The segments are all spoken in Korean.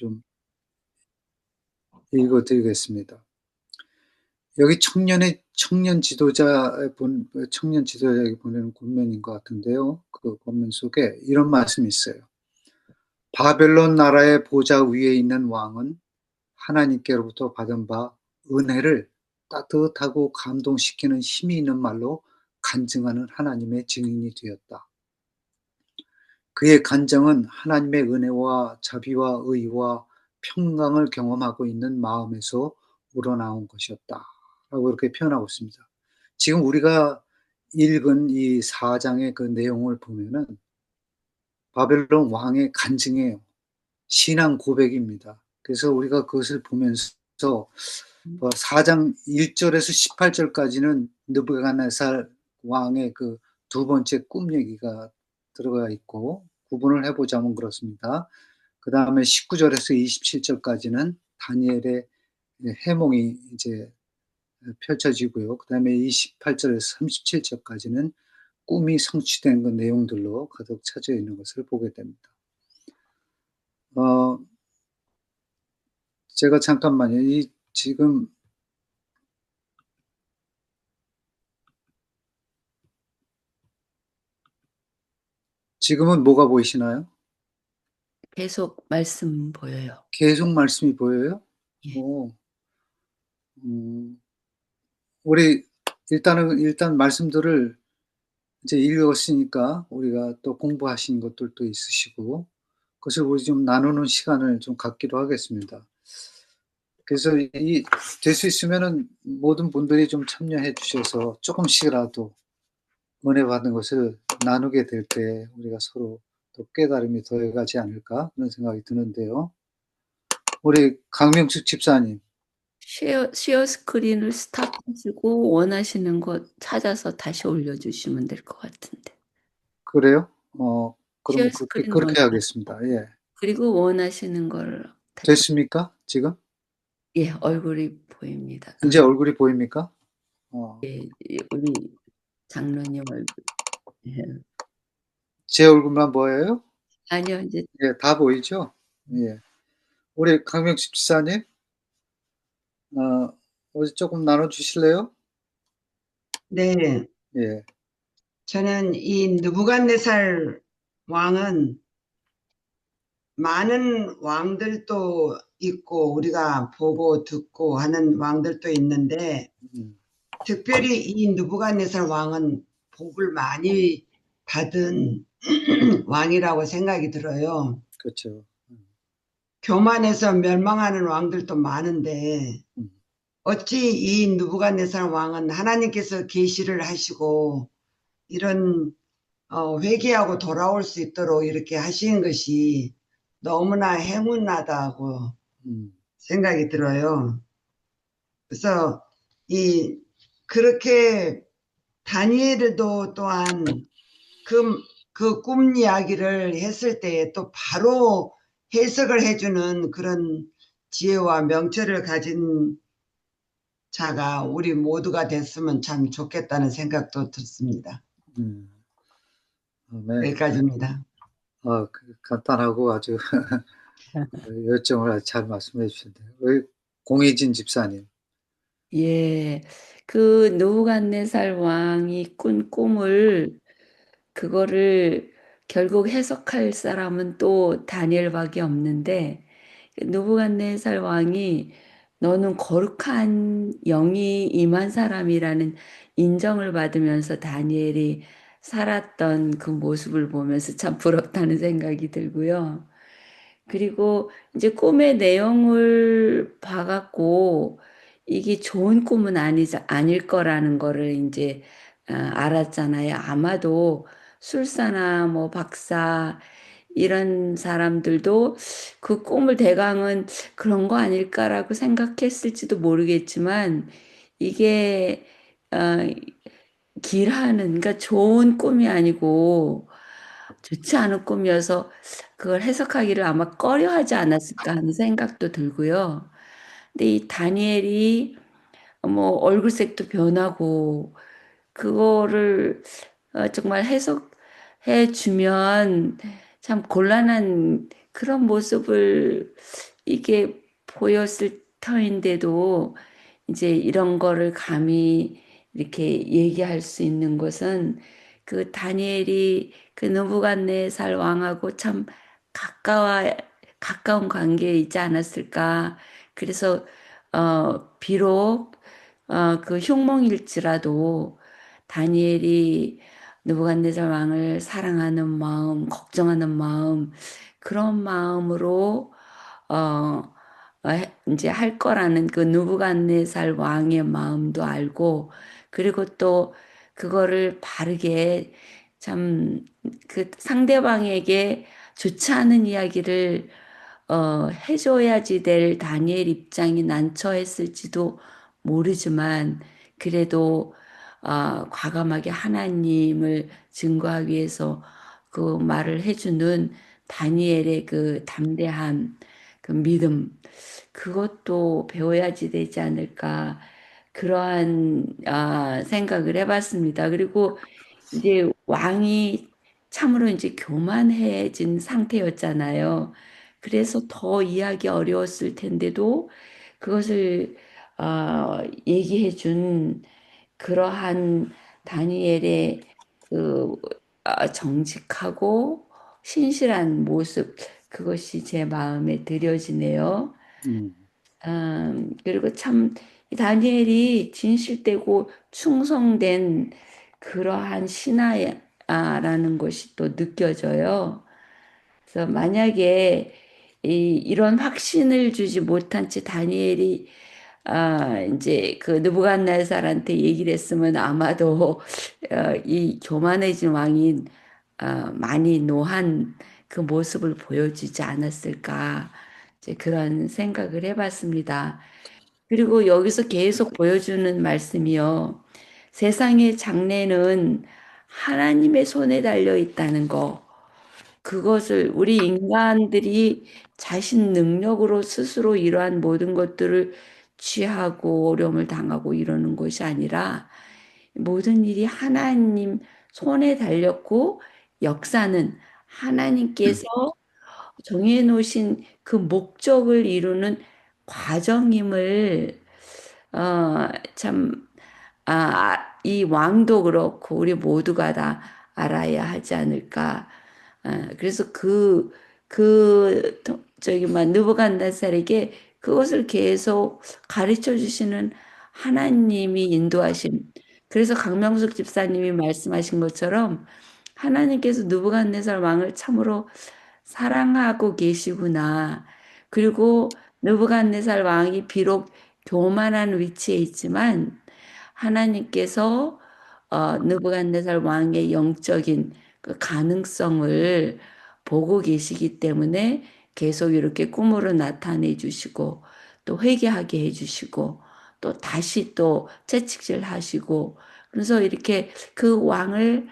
좀 읽어드리겠습니다. 여기 청년 지도자에게 보내는 권면인 것 같은데요. 그 권면 속에 이런 말씀이 있어요. 바벨론 나라의 보좌 위에 있는 왕은 하나님께로부터 받은 바 은혜를 따뜻하고 감동시키는 힘이 있는 말로 간증하는 하나님의 증인이 되었다. 그의 간증은 하나님의 은혜와 자비와 의와 평강을 경험하고 있는 마음에서 우러나온 것이었다. 라고 이렇게 표현하고 있습니다. 지금 우리가 읽은 이 4장의 그 내용을 보면은 바벨론 왕의 간증이에요. 신앙 고백입니다. 그래서 우리가 그것을 보면서 4장 1절에서 18절까지는 느부갓네살 왕의 그 두 번째 꿈 얘기가 들어가 있고 구분을 해보자면 그렇습니다. 그 다음에 19절에서 27절까지는 다니엘의 해몽이 이제 펼쳐지고요. 그 다음에 28절에서 37절까지는 꿈이 성취된 그 내용들로 가득 차져 있는 것을 보게 됩니다. 제가 잠깐만요. 지금은 뭐가 보이시나요? 계속 말씀 보여요. 계속 말씀이 보여요? 예. 오, 우리 일단 말씀들을 이제 읽었으니까 우리가 또 공부하신 것들도 있으시고 그것을 우리 좀 나누는 시간을 좀 갖기로 하겠습니다. 그래서 될 수 있으면은 모든 분들이 좀 참여해 주셔서 조금씩이라도 은혜 받은 것을 나누게 될 때 우리가 서로 또 깨달음이 더해가지 않을까 그런 생각이 드는데요. 우리 강명숙 집사님. 쉐어 스크린을 스탑하시고 원하시는 것 찾아서 다시 올려주시면 될 것 같은데. 그래요? 쉐어 그러면 스크린 그렇게 하겠습니다. 예. 그리고 원하시는 걸 다시. 됐습니까? 지금? 예, 얼굴이 보입니다. 이제 얼굴이 보입니까? 예, 우리 장로님 얼굴. 예. 제 얼굴만 보여요? 아니요, 이제 예, 다 보이죠? 예. 우리 강명숙 집사님, 어디 조금 나눠주실래요? 네, 예. 저는 이 느부갓네살 왕은 많은 왕들도 있고 우리가 보고 듣고 하는 왕들도 있는데 특별히 이 느부갓네살 왕은 복을 많이 받은 왕이라고 생각이 들어요. 그렇죠. 교만해서 멸망하는 왕들도 많은데 어찌 이 느부갓네살 왕은 하나님께서 계시를 하시고 이런 회개하고 돌아올 수 있도록 이렇게 하신 것이 너무나 행운하다고 생각이 들어요. 그래서 그렇게 다니엘도 또한 그 꿈 이야기를 했을 때 또 바로 해석을 해주는 그런 지혜와 명철을 가진 자가 우리 모두가 됐으면 참 좋겠다는 생각도 듣습니다. 네. 여기까지입니다. 간단하고 아주 요점을 잘 말씀해 주셨네요. 우리 공희진 집사님. 예, 그 느부갓네살 왕이 꾼 꿈을 그거를 결국 해석할 사람은 또 다니엘밖에 없는데 느부갓네살 왕이 너는 거룩한 영이 임한 사람이라는 인정을 받으면서 다니엘이 살았던 그 모습을 보면서 참 부럽다는 생각이 들고요. 그리고 이제 꿈의 내용을 봐갖고 이게 좋은 꿈은 아닐 거라는 거를 이제 알았잖아요. 아마도 술사나 뭐 박사 이런 사람들도 그 꿈을 대강은 그런 거 아닐까라고 생각했을지도 모르겠지만 이게 길하는, 그러니까 좋은 꿈이 아니고 좋지 않은 꿈이어서 그걸 해석하기를 아마 꺼려하지 않았을까 하는 생각도 들고요. 근데 이 다니엘이 뭐 얼굴색도 변하고 그거를 정말 해석해 주면 참 곤란한 그런 모습을 이게 보였을 터인데도 이제 이런 거를 감히 이렇게 얘기할 수 있는 것은 그 다니엘이 그 느부갓네살 왕하고 참 가까운 관계에 있지 않았을까. 그래서 비록 그 흉몽일지라도 다니엘이 느부갓네살 왕을 사랑하는 마음, 걱정하는 마음, 그런 마음으로 어, 이제 할 거라는 그 느부갓네살 왕의 마음도 알고, 그리고 또 그거를 바르게 참 그 상대방에게 좋지 않은 이야기를 해줘야지 될 다니엘 입장이 난처했을지도 모르지만, 그래도 과감하게 하나님을 증거하기 위해서 그 말을 해주는 다니엘의 그 담대함, 그 믿음, 그것도 배워야지 되지 않을까, 그러한 생각을 해봤습니다. 그리고 이제 왕이 참으로 이제 교만해진 상태였잖아요. 그래서 더 이해하기 어려웠을 텐데도 그것을 얘기해 준 그러한 다니엘의 그 정직하고 신실한 모습, 그것이 제 마음에 들여지네요. 음, 그리고 참, 이 다니엘이 진실되고 충성된 그러한 신하라는 것이 또 느껴져요. 그래서 만약에 이런 확신을 주지 못한 채 다니엘이 이제 그 느부갓네살한테 얘기를 했으면 아마도 이 교만해진 왕이 많이 노한 그 모습을 보여주지 않았을까, 이제 그런 생각을 해봤습니다. 그리고 여기서 계속 보여주는 말씀이요. 세상의 장래는 하나님의 손에 달려 있다는 거. 그것을 우리 인간들이 자신 능력으로 스스로 이러한 모든 것들을 취하고 어려움을 당하고 이러는 것이 아니라 모든 일이 하나님 손에 달렸고, 역사는 하나님께서 정해 놓으신 그 목적을 이루는 과정임을 참, 이 왕도 그렇고 우리 모두가 다 알아야 하지 않을까. 그래서 느부갓네살에게 그것을 계속 가르쳐 주시는 하나님이 인도하심. 그래서 강명숙 집사님이 말씀하신 것처럼 하나님께서 느부갓네살 왕을 참으로 사랑하고 계시구나. 그리고 느부갓네살 왕이 비록 교만한 위치에 있지만 하나님께서 느부갓네살 왕의 영적인 그 가능성을 보고 계시기 때문에 계속 이렇게 꿈으로 나타내 주시고 또 회개하게 해 주시고 또 다시 또 채찍질 하시고, 그래서 이렇게 그 왕을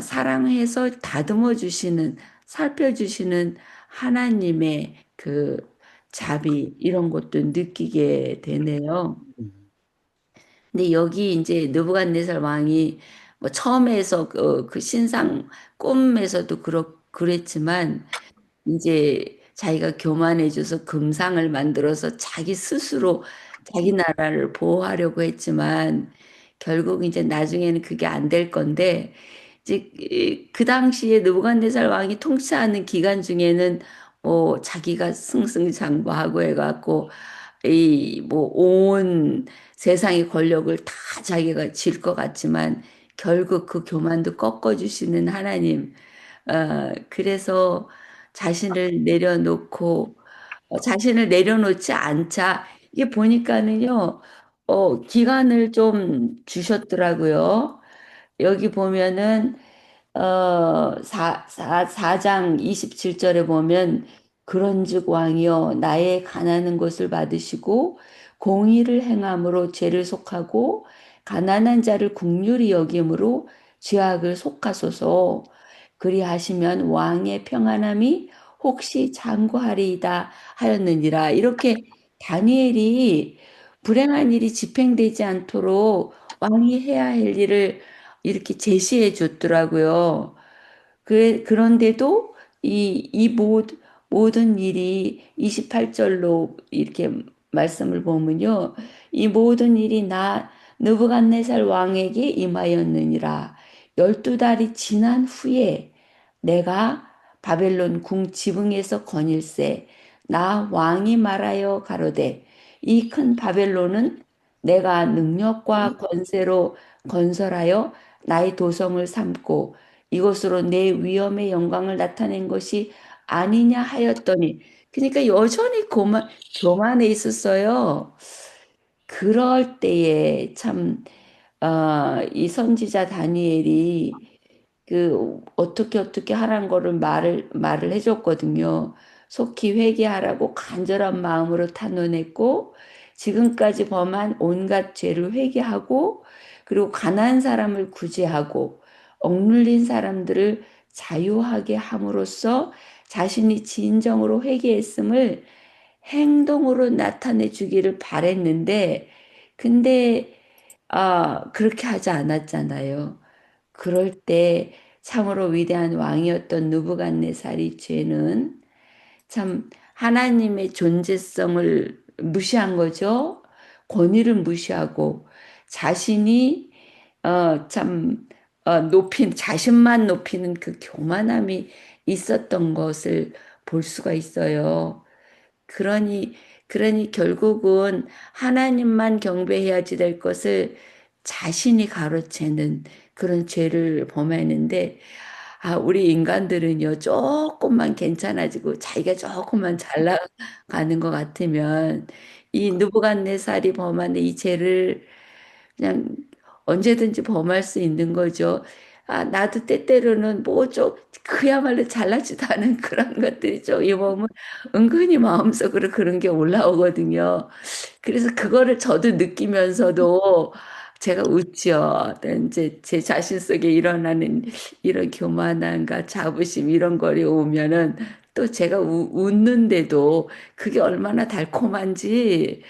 사랑해서 다듬어 주시는, 살펴주시는 하나님의 그 자비, 이런 것도 느끼게 되네요. 음, 근데 여기 이제 느부갓네살 왕이 뭐 처음에서 그 신상 꿈에서도 그랬지만 이제 자기가 교만해져서 금상을 만들어서 자기 스스로 자기 나라를 보호하려고 했지만 결국 이제 나중에는 그게 안 될 건데, 이제 그 당시에 느부갓네살 왕이 통치하는 기간 중에는 뭐 자기가 승승장구하고 해갖고 이 뭐 온 세상의 권력을 다 자기가 질 것 같지만 결국 그 교만도 꺾어주시는 하나님. 그래서 자신을 내려놓고 자신을 내려놓지 않자, 이게 보니까는요, 기간을 좀 주셨더라고요. 여기 보면은 4장 27절에 보면 그런즉 왕이여 나의 가난한 것을 받으시고 공의를 행함으로 죄를 속하고 가난한 자를 국률이 여김으로 죄악을 속하소서. 그리하시면 왕의 평안함이 혹시 장구하리이다 하였느니라. 이렇게 다니엘이 불행한 일이 집행되지 않도록 왕이 해야 할 일을 이렇게 제시해 줬더라고요. 그런데도 모든 일이 28절로 이렇게 말씀을 보면요. 이 모든 일이 나 느부갓네살 왕에게 임하였느니라. 12달이 지난 후에 내가 바벨론 궁 지붕에서 거닐세 나 왕이 말하여 가로되 이 큰 바벨론은 내가 능력과 권세로 건설하여 나의 도성을 삼고 이것으로 내 위엄의 영광을 나타낸 것이 아니냐 하였더니 그러니까 여전히 교만해 있었어요. 그럴 때에 참 이 선지자 다니엘이 그 어떻게 하라는 거를 말을 해줬거든요. 속히 회개하라고 간절한 마음으로 탄원했고 지금까지 범한 온갖 죄를 회개하고 그리고 가난한 사람을 구제하고 억눌린 사람들을 자유하게 함으로써 자신이 진정으로 회개했음을 행동으로 나타내 주기를 바랬는데 근데 그렇게 하지 않았잖아요. 그럴 때 참으로 위대한 왕이었던 느부갓네살이 죄는 참 하나님의 존재성을 무시한 거죠. 권위를 무시하고 자신이 참 자신만 높이는 그 교만함이 있었던 것을 볼 수가 있어요. 그러니, 그러니 결국은 하나님만 경배해야지 될 것을 자신이 가로채는 그런 죄를 범했는데, 우리 인간들은요, 조금만 괜찮아지고 자기가 조금만 잘 나가는 것 같으면, 이 느부갓네살이 범한 이 죄를 그냥 언제든지 범할 수 있는 거죠. 나도 때때로는 뭐 좀 그야말로 잘나지도 않은 그런 것들이 좀 이 몸은 은근히 마음속으로 그런 게 올라오거든요. 그래서 그거를 저도 느끼면서도 제가 웃죠. 이제 제 자신 속에 일어나는 이런 교만함과 자부심 이런 거리 오면은 또 제가 웃는데도 그게 얼마나 달콤한지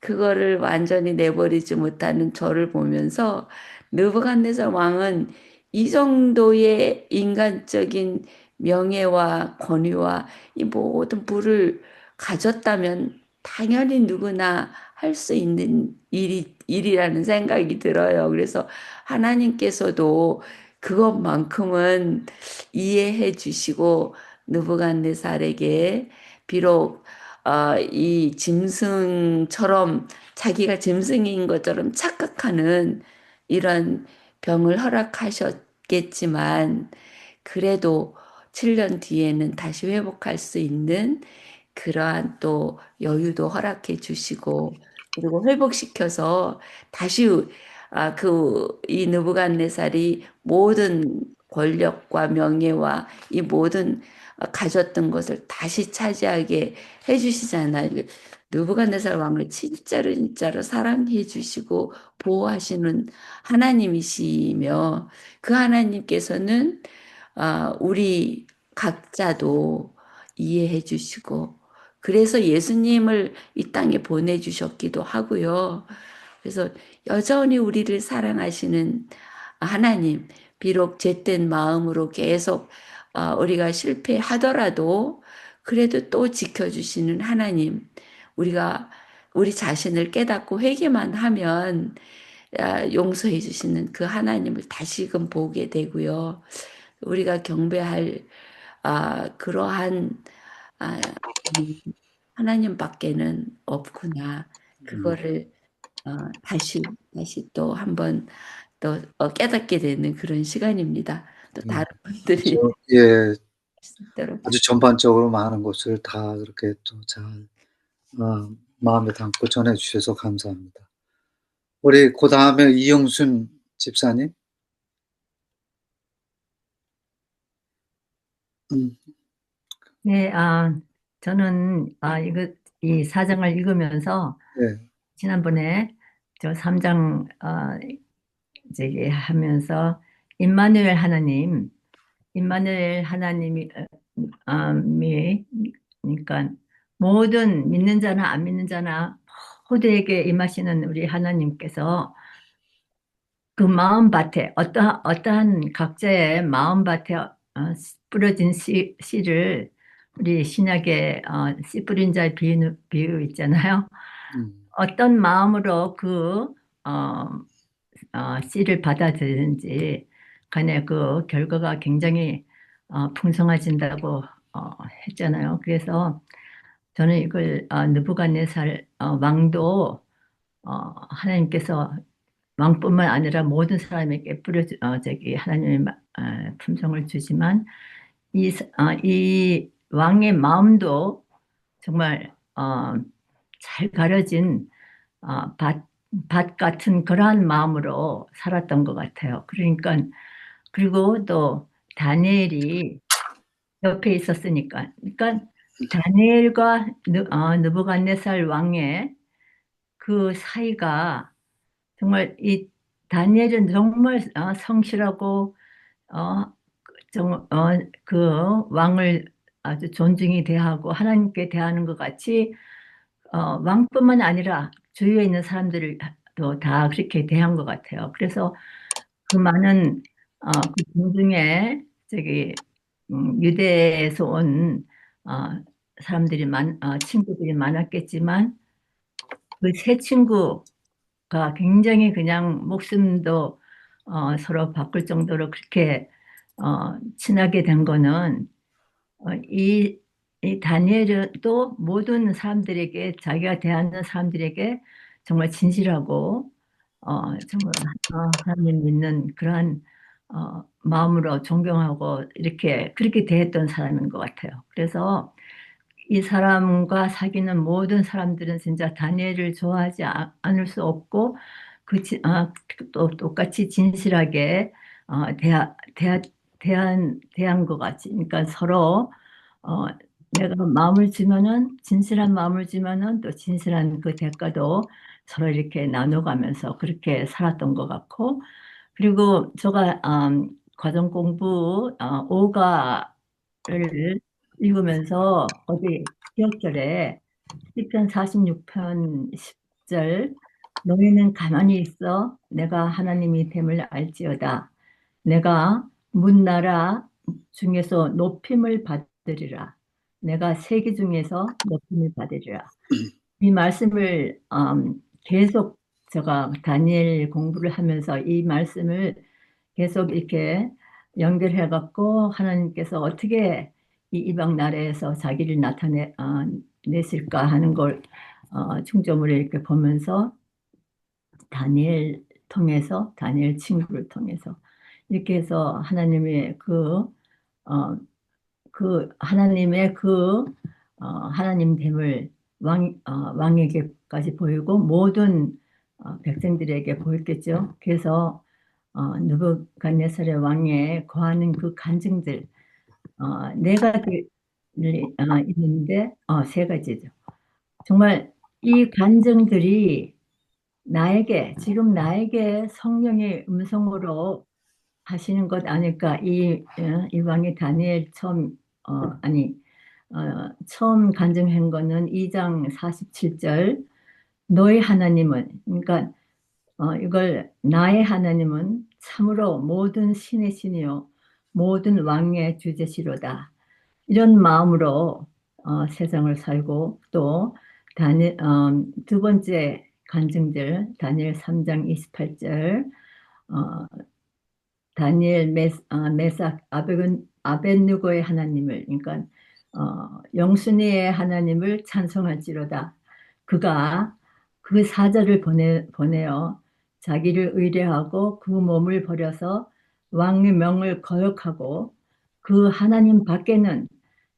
그거를 완전히 내버리지 못하는 저를 보면서 느부갓네살 왕은 이 정도의 인간적인 명예와 권위와 이 모든 부를 가졌다면 당연히 누구나 할 수 있는 일이라는 생각이 들어요. 그래서 하나님께서도 그것만큼은 이해해 주시고 느부갓네살에게 비록 이 짐승처럼 자기가 짐승인 것처럼 착각하는 이런 병을 허락하셨겠지만 그래도 7년 뒤에는 다시 회복할 수 있는 그러한 또 여유도 허락해 주시고 그리고 회복시켜서 다시 이 느부갓네살이 모든 권력과 명예와 이 모든 가졌던 것을 다시 차지하게 해주시잖아요. 느부갓네살 왕을 진짜로 사랑해 주시고 보호하시는 하나님이시며 그 하나님께서는 우리 각자도 이해해 주시고 그래서 예수님을 이 땅에 보내주셨기도 하고요. 그래서 여전히 우리를 사랑하시는 하나님, 비록 죄된 마음으로 계속 우리가 실패하더라도 그래도 또 지켜주시는 하나님, 우리가 우리 자신을 깨닫고 회개만 하면 용서해 주시는 그 하나님을 다시금 보게 되고요. 우리가 경배할 그러한 하나님밖에는 없구나. 그거를 다시 또 한번 또 깨닫게 되는 그런 시간입니다. 또 다른 분들이 그렇죠. 예, 수 있도록. 아주 전반적으로 많은 것을 다 그렇게 또 잘 마음에 담고 전해 주셔서 감사합니다. 우리 그 다음에 이영순 집사님. 네, 저는 이 사정을 읽으면서 예, 지난번에 저 3장 이제 하면서 임마누엘 하나님이 그러니까 모든 믿는 자나 안 믿는 자나 모두에게 임하시는 우리 하나님께서 그 마음밭에 어떠한 각자의 마음밭에 뿌려진 씨를 우리 신약의 씨 뿌린 자의 비유 있잖아요. 음, 어떤 마음으로 어, 씨를 받아들이는지 간에 그 결과가 굉장히 풍성해진다고 했잖아요. 그래서 저는 이걸 느부갓네살 왕도 하나님께서 왕뿐만 아니라 모든 사람에게 저기 하나님의 품성을 주지만 이 왕의 마음도 정말 잘 가려진 밭 같은 그러한 마음으로 살았던 것 같아요. 그러니까 그리고 또 다니엘이 옆에 있었으니까 그러니까 다니엘과 느부갓네살 왕의 그 사이가 정말 이 다니엘은 정말 성실하고 어, 그 왕을 아주 존중히 대하고 하나님께 대하는 것 같이 왕뿐만 아니라 주위에 있는 사람들도 다 그렇게 대한 것 같아요. 그래서 그 많은 그 중에 저기 유대에서 온 사람들이 친구들이 많았겠지만 그 세 친구가 굉장히 그냥 목숨도 서로 바꿀 정도로 그렇게 친하게 된 거는 이 다니엘은 또 모든 사람들에게 자기가 대하는 사람들에게 정말 진실하고 정말 하나님 믿는 그러한 마음으로 존경하고 이렇게 그렇게 대했던 사람인 것 같아요. 그래서 이 사람과 사귀는 모든 사람들은 진짜 다니엘을 좋아하지 않을 수 없고 또 똑같이 진실하게 대한 것 같이. 그러니까 서로 어, 내가 마음을 주면은 진실한 마음을 주면은 또 진실한 그 대가도 서로 이렇게 나눠가면서 그렇게 살았던 것 같고 그리고 제가 과정 공부 오가를 읽으면서 어디 기억절에 시편 46편 10절 너희는 가만히 있어 내가 하나님이 됨을 알지어다 내가 문나라 중에서 높임을 받으리라 내가 세계 중에서 높임을 받으리라 이 말씀을 계속 제가 다니엘 공부를 하면서 이 말씀을 계속 이렇게 연결해 갖고 하나님께서 어떻게 이 이방 나라에서 자기를 냈을까 하는 걸 중점으로 이렇게 보면서 다니엘 통해서 다니엘 친구를 통해서 이렇게 해서 하나님의 어, 하나님의 하나님 됨을 왕에게까지 보이고 모든 백성들에게 보였겠죠. 그래서 느부갓네살의 왕에 거하는 그 간증들 네 가지 있는데 세 가지죠. 정말 이 간증들이 지금 나에게 성령의 음성으로 하시는 것 아닐까? 이 왕이 다니엘 처음 간증한 거는 2장 47절 너의 하나님은 그러니까 이걸 나의 하나님은 참으로 모든 신의 신이요 모든 왕의 주제시로다. 이런 마음으로 세상을 살고 또 두 번째 간증들 다니엘 3장 28절 다니엘 메삭 아벤누고의 하나님을 그러니까 영순이의 하나님을 찬송할지로다. 그가 그 사자를 보내어 자기를 의뢰하고 그 몸을 버려서 왕의 명을 거역하고 그 하나님 밖에는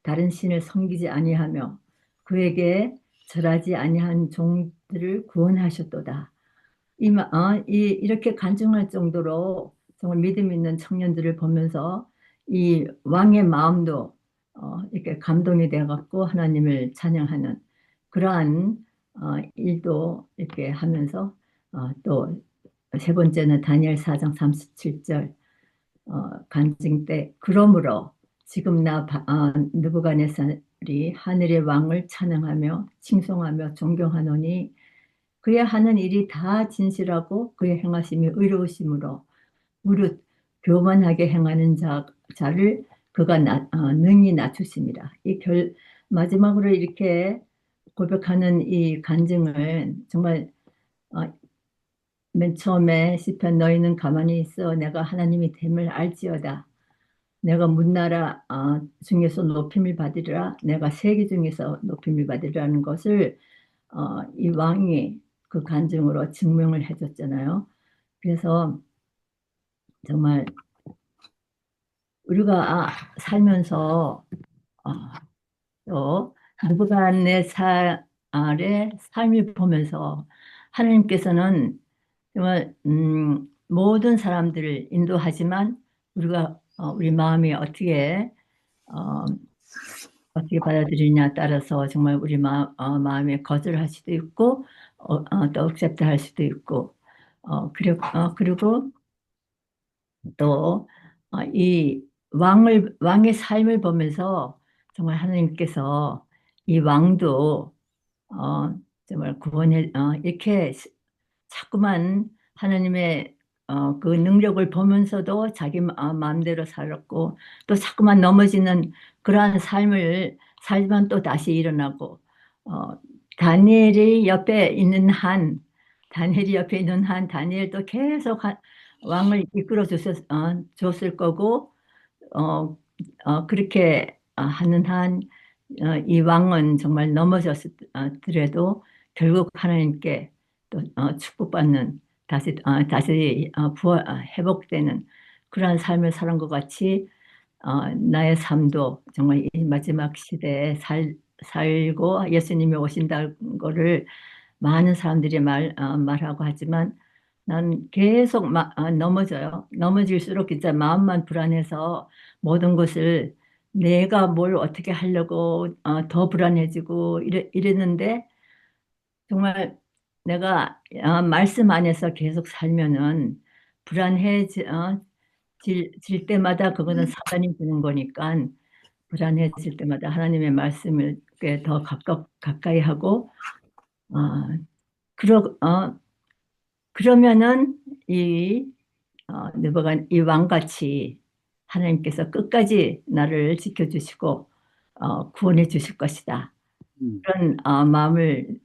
다른 신을 섬기지 아니하며 그에게 절하지 아니한 종들을 구원하셨도다. 이렇게 간증할 정도로 정말 믿음 있는 청년들을 보면서 이 왕의 마음도 이렇게 감동이 되어갖고 하나님을 찬양하는 그러한 일도 이렇게 하면서 또 세 번째는 다니엘 4장 37절 간증 때 그러므로 지금 느부갓네살이 하늘의 왕을 찬양하며 칭송하며 존경하노니 그의 하는 일이 다 진실하고 그의 행하심이 의로우심으로 무릇 교만하게 행하는 자를 그가 능히 낮추심이라. 마지막으로 이렇게 고백하는 이 간증을 정말 맨 처음에 시편 너희는 가만히 있어 내가 하나님이 됨을 알지어다. 내가 문나라 중에서 높임을 받으리라. 내가 세계 중에서 높임을 받으리라는 것을 이 왕이 그 간증으로 증명을 해줬잖아요. 그래서 정말 우리가 살면서 또 느부갓네살의 삶을 보면서 하나님께서는 정말 모든 사람들을 인도하지만 우리가 우리 마음이 어, 어떻게 받아들이냐에 따라서 정말 우리 마음에 거절할 수도 있고 또 액셉트 할 수도 있고 그리고 또 이 왕의 삶을 보면서 정말 하나님께서 이 왕도 정말 이렇게 자꾸만 하나님의 그 능력을 보면서도 자기 마음대로 살았고 또 자꾸만 넘어지는 그러한 삶을 살지만 또 다시 일어나고 어, 다니엘이 옆에 있는 한 다니엘도 계속 왕을 이끌어 줬을 거고 그렇게 하는 한 이 왕은 정말 넘어졌더라도 결국 하나님께 또 축복받는 다시 회복되는 그러한 삶을 사는 것 같이 나의 삶도 정말 이 마지막 시대에 살고 예수님이 오신다는 거를 많은 사람들이 말하고 하지만 난 계속 넘어져요. 넘어질수록 진짜 마음만 불안해서 모든 것을 내가 뭘 어떻게 하려고 더 불안해지고 이랬는데 정말 내가 말씀 안에서 계속 살면은 질 때마다 그거는 사단이 주는 거니까 불안해질 때마다 하나님의 말씀을 더 가까이 하고 어, 그러면은 이 왕같이 하나님께서 끝까지 나를 지켜주시고 구원해 주실 것이다. 그런 마음을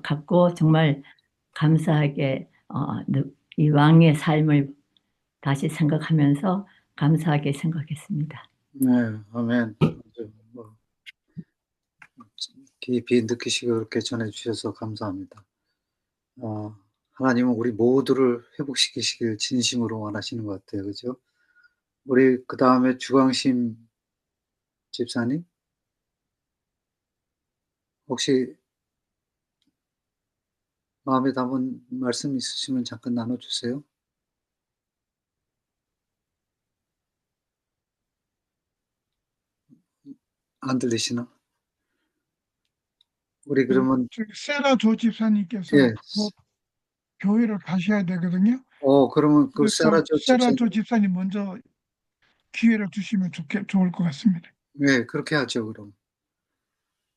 갖고 정말 감사하게 이 왕의 삶을 다시 생각하면서 감사하게 생각했습니다. 네, 아멘. 뭐, 깊이 느끼시고 그렇게 전해주셔서 감사합니다. 하나님은 우리 모두를 회복시키시길 진심으로 원하시는 것 같아요. 그죠? 우리 그 다음에 주광심 집사님 혹시 마음에 담은 말씀 있으시면 잠깐 나눠주세요. 안 들리시나? 우리 그러면 세라 조 집사님께서 예. 곧 교회를 가셔야 되거든요. 그러면 그 그래서 세라 조 집사님 먼저 기회를 주시면 좋을 것 같습니다. 네, 그렇게 하죠. 그럼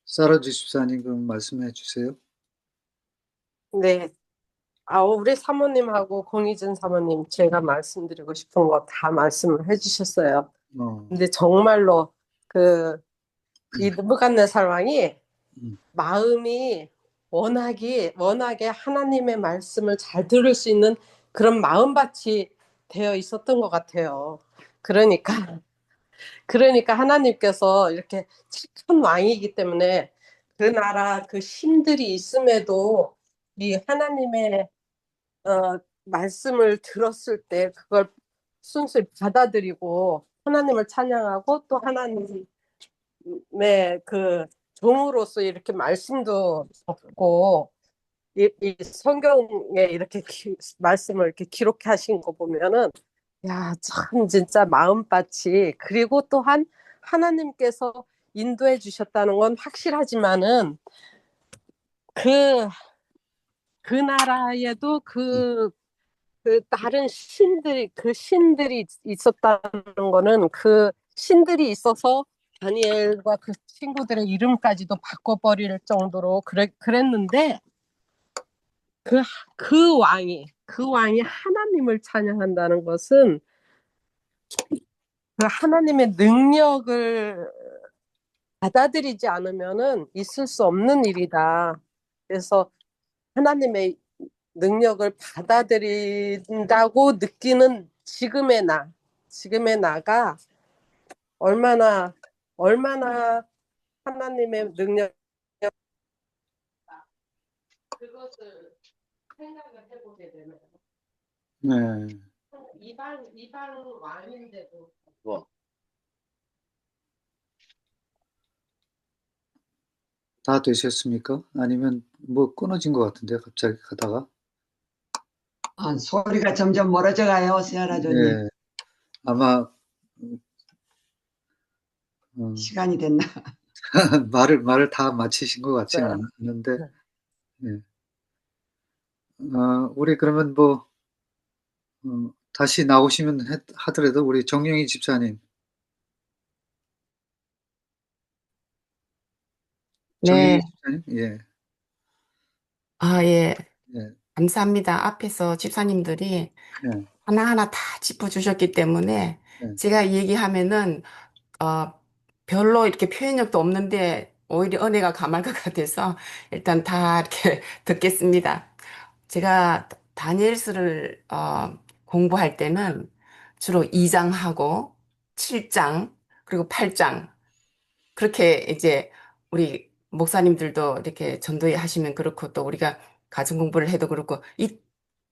세라 집사님 그럼 말씀해 주세요. 네. 우리 사모님하고 공희진 사모님 제가 말씀드리고 싶은 거 다 말씀을 해주셨어요. 근데 정말로 이 느부갓네살 왕이 마음이 워낙에 하나님의 말씀을 잘 들을 수 있는 그런 마음밭이 되어 있었던 것 같아요. 그러니까 하나님께서 이렇게 착한 왕이기 때문에 그 나라 그 힘들이 있음에도 이 하나님의 말씀을 들었을 때 그걸 순수히 받아들이고 하나님을 찬양하고 또 하나님의 그 종으로서 이렇게 말씀도 적고 이 성경에 이렇게 말씀을 이렇게 기록하신 거 보면은 야, 참 진짜 마음밭이 그리고 또한 하나님께서 인도해 주셨다는 건 확실하지만은 그 나라에도 그 다른 신들이 있었다는 거는 그 신들이 있어서 다니엘과 그 친구들의 이름까지도 바꿔버릴 정도로 그랬는데 그 왕이 하나님을 찬양한다는 것은 그 하나님의 능력을 받아들이지 않으면은 있을 수 없는 일이다. 그래서 하나님의 능력을 받아들인다고 느끼는 지금의 나가 얼마나 하나님의 능력, 그것을 생각을 해보게 되네요. 네. 이방 왕인데도. 다 되셨습니까? 아니면 뭐 끊어진 것 같은데 갑자기 가다가. 소리가 점점 멀어져 가요, 세아라조님. 네. 아마 시간이 됐나? 말을 다 마치신 것 같지는 않은데. 네. 우리 그러면 뭐 다시 나오시면 하더라도 우리 정영희 집사님. 정영희 네. 집사님? 예. 예. 예. 감사합니다. 앞에서 집사님들이 예. 하나하나 다 짚어주셨기 때문에 예. 제가 얘기하면은, 별로 이렇게 표현력도 없는데 오히려 은혜가 감할 것 같아서 일단 다 이렇게 듣겠습니다. 제가 다니엘서를 공부할 때는 주로 2장하고 7장 그리고 8장 그렇게 이제 우리 목사님들도 이렇게 전도회 하시면 그렇고 또 우리가 가정 공부를 해도 그렇고 이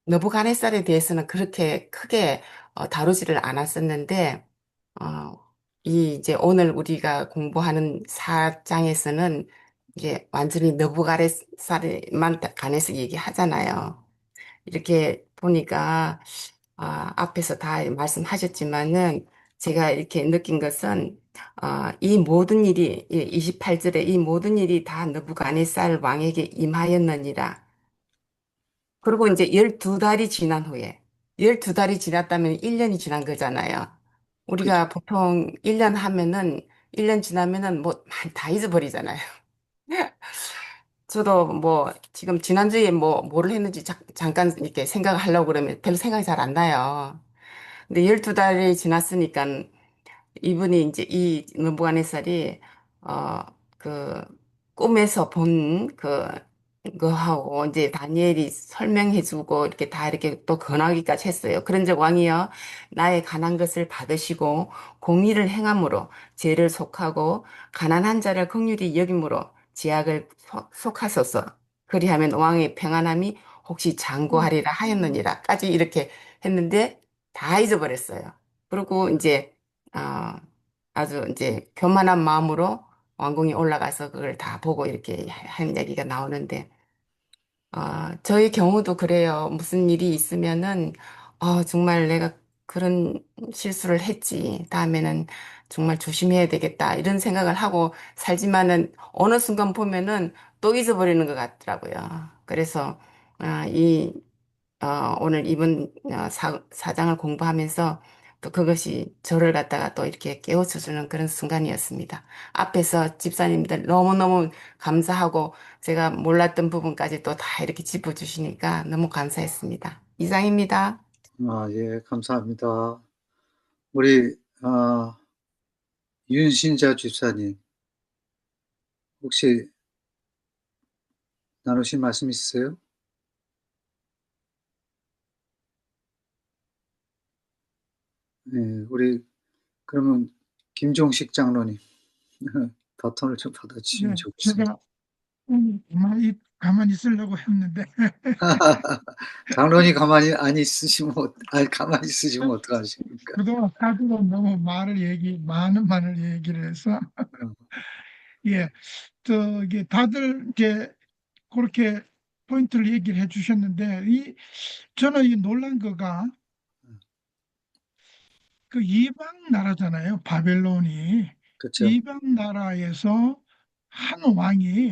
너부갓네살에 대해서는 그렇게 크게 다루지를 않았었는데 이 이제 오늘 우리가 공부하는 4장에서는 이게 완전히 너부갓네살만 관해서 얘기하잖아요. 이렇게 보니까 앞에서 다 말씀하셨지만은 제가 이렇게 느낀 것은 이 모든 일이 28절에 이 모든 일이 다 느부갓네살 왕에게 임하였느니라. 그리고 이제 12달이 지난 후에 12달이 지났다면 1년이 지난 거잖아요. 그죠. 우리가 보통 1년 하면은 1년 지나면은 뭐 많이 다 잊어버리잖아요. 저도 뭐 지금 지난주에 뭐를 했는지 잠깐 이렇게 생각을 하려고 그러면 별로 생각이 잘 안 나요. 근데 12달이 지났으니까 이분이 이제 이 느부갓네살이 어 그 꿈에서 본 그거하고 이제 다니엘이 설명해주고 이렇게 다 이렇게 또 권하기까지 했어요. 그런즉 왕이여 나의 가난 것을 받으시고 공의를 행함으로 죄를 속하고 가난한 자를 긍휼히 여김으로 제약을 속하소서. 그리하면 왕의 평안함이 혹시 장구하리라 하였느니라까지 이렇게 했는데 다 잊어버렸어요. 그리고 이제 어, 아주 이제 교만한 마음으로 왕궁에 올라가서 그걸 다 보고 이렇게 한 얘기가 나오는데, 저의 경우도 그래요. 무슨 일이 있으면은, 정말 내가 그런 실수를 했지. 다음에는 정말 조심해야 되겠다. 이런 생각을 하고 살지만은 어느 순간 보면은 또 잊어버리는 것 같더라고요. 그래서, 오늘 이번 사장을 공부하면서 또 그것이 저를 갖다가 또 이렇게 깨우쳐 주는 그런 순간이었습니다. 앞에서 집사님들 너무너무 감사하고 제가 몰랐던 부분까지 또 다 이렇게 짚어주시니까 너무 감사했습니다. 이상입니다. 예, 감사합니다. 우리 윤신자 집사님, 혹시 나누실 말씀 있으세요? 네, 우리 그러면 김종식 장로님 바톤을 좀 받아주시면 네, 좋겠습니다. 제가 가만히 있으려고 했는데 장로님 가만히 안 있으시면 가만히 있으시면 어떡하십니까? 그동안 하도 너무 많은 말을 얘기를 해서 예, 이게 다들 이제 그렇게 포인트를 얘기를 해주셨는데 저는 이 놀란 거가 그 이방 나라잖아요. 바벨론이 그렇죠. 이방 나라에서 한 왕이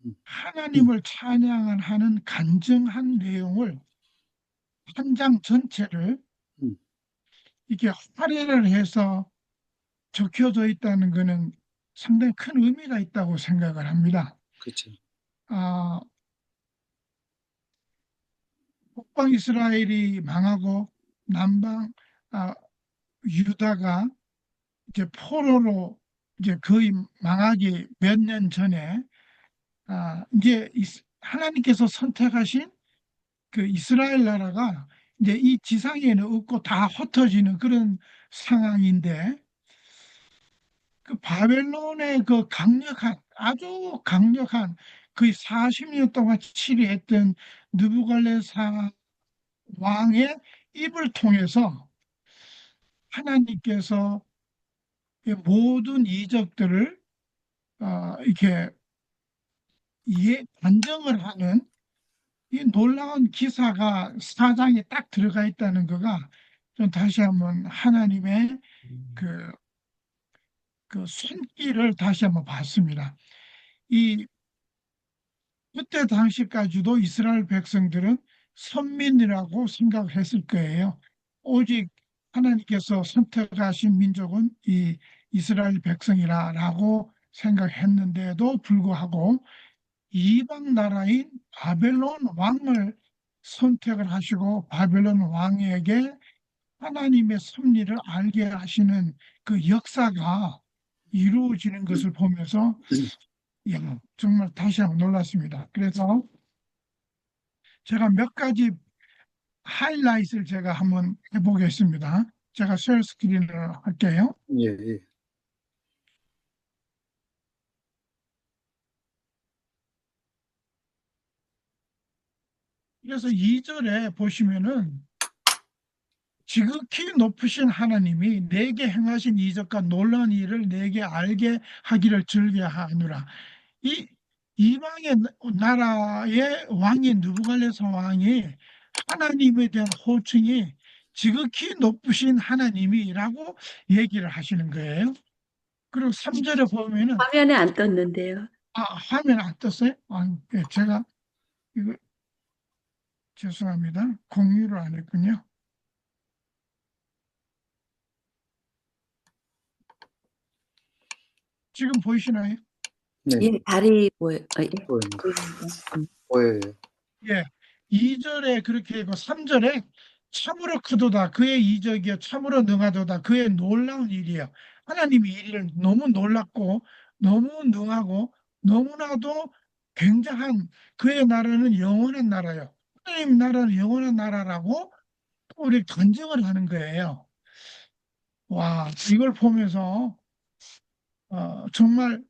음, 하나님을 찬양하는 간증한 내용을 한 장 전체를 음, 이게 할애를 해서 적혀져 있다는 것은 상당히 큰 의미가 있다고 생각을 합니다. 그렇죠. 아, 북방 이스라엘이 망하고 남방 유다가 이제 포로로 이제 거의 망하기 몇 년 전에 이제 하나님께서 선택하신 그 이스라엘 나라가 이제 이 지상에는 없고 다 흩어지는 그런 상황인데 그 바벨론의 그 강력한 아주 강력한 거의 40년 동안 치리했던 느부갓네살 왕의 입을 통해서 하나님께서 이 모든 이적들을 이렇게 반정을 하는 이 놀라운 기사가 사장에 딱 들어가 있다는 거가 좀 다시 한번 하나님의 그 손길을 다시 한번 봤습니다. 그때 당시까지도 이스라엘 백성들은 선민이라고 생각했을 거예요. 오직 하나님께서 선택하신 민족은 이 이스라엘 백성이라고 생각했는데도 불구하고 이방 나라인 바벨론 왕을 선택을 하시고 바벨론 왕에게 하나님의 섭리를 알게 하시는 그 역사가 이루어지는 것을 보면서 정말 다시 한번 놀랐습니다. 그래서 제가 몇 가지 하이라이트를 제가 한번 해보겠습니다. 제가 쉐어 스크린을 할게요. 예, 예. 그래서 2절에 보시면은 지극히 높으신 하나님이 내게 행하신 이적과 놀라운 일을 내게 알게 하기를 즐겨하노라. 이 이방의 나라의 왕인 느부갓네살 왕이 하나님에 대한 호칭이 지극히 높으신 하나님이라고 얘기를 하시는 거예요. 그리고 3절에 보면은 화면에 안 떴는데요. 화면 안 떴어요? 제가 이거 죄송합니다. 공유를 안 했군요. 지금 보이시나요? 네, 예, 다리 보여. 예. 보입니다. 보입니다. 보여요. 예. 2절에 그렇게 있고 3절에 참으로 크도다 그의 이적이여 참으로 능하도다 그의 놀라운 일이에요. 하나님이 일을 너무 놀랍고 너무 능하고 너무나도 굉장한 그의 나라는 영원한 나라예요. 하나님 나라는 영원한 나라라고 우리 간증을 하는 거예요. 와, 이걸 보면서 정말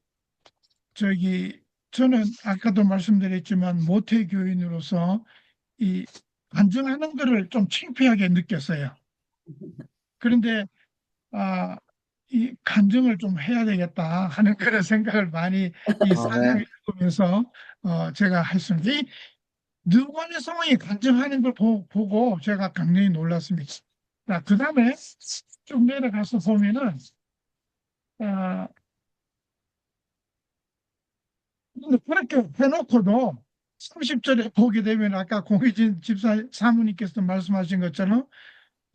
저는 아까도 말씀드렸지만 모태교인으로서 이 간증하는 거를 좀 창피하게 느꼈어요. 그런데 이 간증을 좀 해야 되겠다 하는 그런 생각을 많이 이 사장을 읽으면서 제가 했습니다. 이 느관의 상황이 간증하는 걸 보고 제가 굉장히 놀랐습니다. 그 다음에 쭉 내려가서 보면은 근데 그렇게 해놓고도 30절에 보게 되면 아까 공희진 집사 사모님께서 말씀하신 것처럼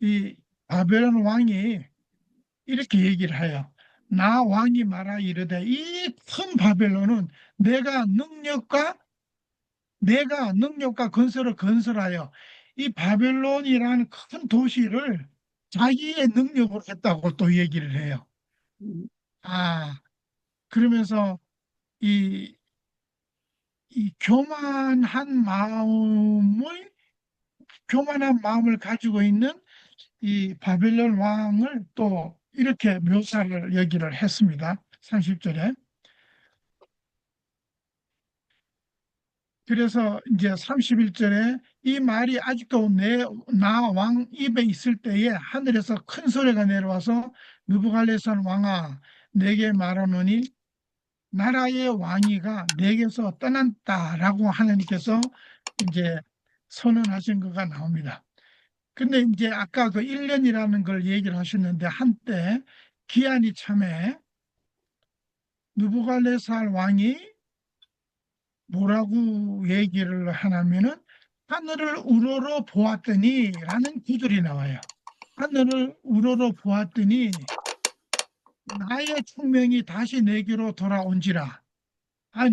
이 바벨론 왕이 이렇게 얘기를 해요. 나 왕이 말하 이르되 이 큰 바벨론은 내가 능력과 건설을 건설하여 이 바벨론이라는 큰 도시를 자기의 능력으로 했다고 또 얘기를 해요. 그러면서 이 교만한 마음을 가지고 있는 이 바벨론 왕을 또 이렇게 묘사를 여기를 했습니다. 30절에. 그래서 이제 31절에 이 말이 아직도 나 왕 입에 있을 때에 하늘에서 큰 소리가 내려와서 느부갓네살 왕아 내게 말하노니 나라의 왕위가 내게서 떠났다라고 하나님께서 이제 선언하신 거가 나옵니다. 근데 이제 아까 그 1년이라는 걸 얘기를 하셨는데 한때 기한이 참에 느부갓네살 왕이 뭐라고 얘기를 하냐면은 하늘을 우러러 보았더니 라는 구절이 나와요. 하늘을 우러러 보았더니 나의 총명이 다시 내게로 돌아온지라.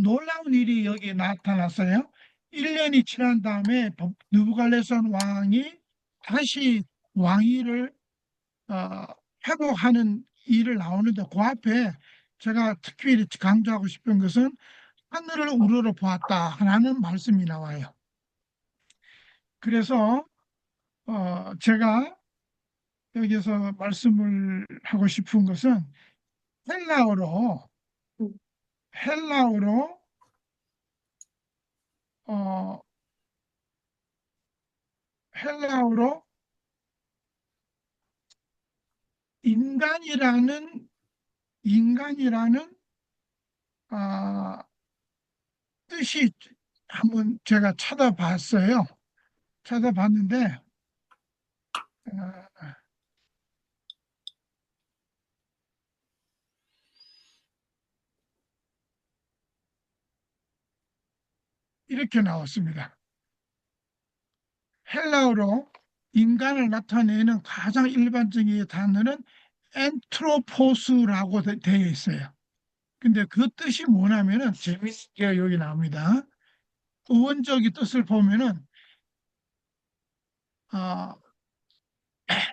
놀라운 일이 여기 나타났어요. 1년이 지난 다음에 느부갓네살 왕이 다시 왕위를 회복하는 일을 나오는데 그 앞에 제가 특히 강조하고 싶은 것은 하늘을 우러러 보았다라는 말씀이 나와요. 그래서 제가 여기서 말씀을 하고 싶은 것은 헬라어로 헬라어로 어, 헬라어로 인간이라는 아, 뜻이 한번 제가 찾아봤어요. 찾아봤는데 어, 이렇게 나왔습니다. 헬라어로 인간을 나타내는 가장 일반적인 단어는 엔트로포스라고 되어 있어요. 근데 그 뜻이 뭐냐면은 재미있게 여기 나옵니다. 어원적인 뜻을 보면은 어,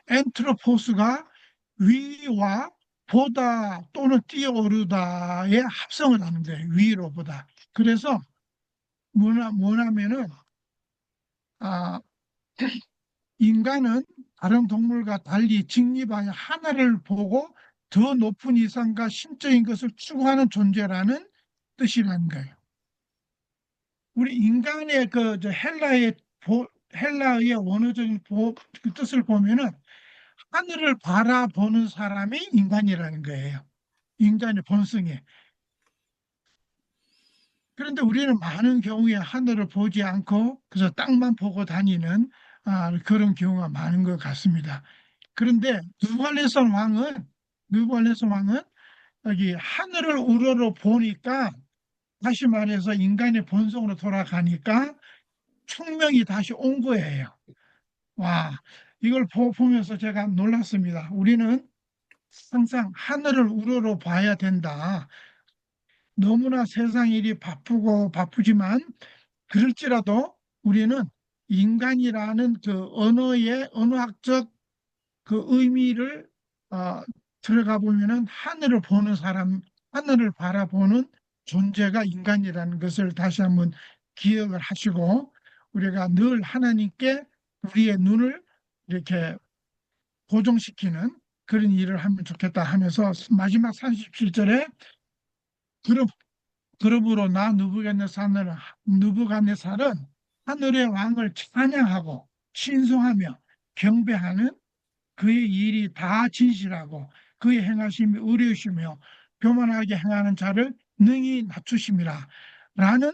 엔트로포스가 위와 보다 또는 뛰어오르다의 합성을 하는 거예요. 위로보다. 그래서 뭐냐면은 아, 인간은 다른 동물과 달리 직립하여 하나를 보고 더 높은 이상과 신적인 것을 추구하는 존재라는 뜻이라는 거예요. 우리 인간의 저 헬라의 원어적인 그 뜻을 보면은 하늘을 바라보는 사람이 인간이라는 거예요. 인간의 본성에. 그런데 우리는 많은 경우에 하늘을 보지 않고 그래서 땅만 보고 다니는 그런 경우가 많은 것 같습니다. 그런데 느부갓네살 왕은 여기 하늘을 우러러 보니까 다시 말해서 인간의 본성으로 돌아가니까 총명이 다시 온 거예요. 와, 이걸 보면서 제가 놀랐습니다. 우리는 항상 하늘을 우러러 봐야 된다. 너무나 세상 일이 바쁘고 바쁘지만 그럴지라도 우리는 인간이라는 그 언어학적 그 의미를 어, 들어가 보면은 하늘을 바라보는 존재가 인간이라는 것을 다시 한번 기억을 하시고 우리가 늘 하나님께 우리의 눈을 이렇게 고정시키는 그런 일을 하면 좋겠다 하면서 마지막 37절에 그러므로 나 느부갓네살은 하늘의 왕을 찬양하고 신송하며 경배하는 그의 일이 다 진실하고 그의 행하심이 의로우시며 교만하게 행하는 자를 능히 낮추심이라 라는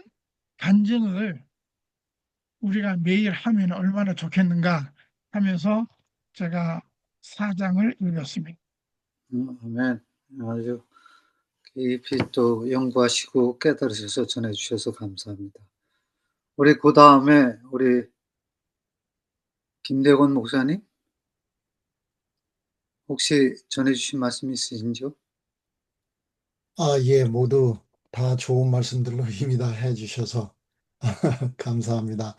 간증을 우리가 매일 하면 얼마나 좋겠는가 하면서 제가 4장을 읽었습니다. 아멘. 아주 깊이 또 연구하시고 깨달으셔서 전해주셔서 감사합니다. 우리 그 다음에 우리 김대건 목사님 혹시 전해주신 말씀 있으신지요? 예, 모두 다 좋은 말씀들로 힘이 다 해주셔서 감사합니다.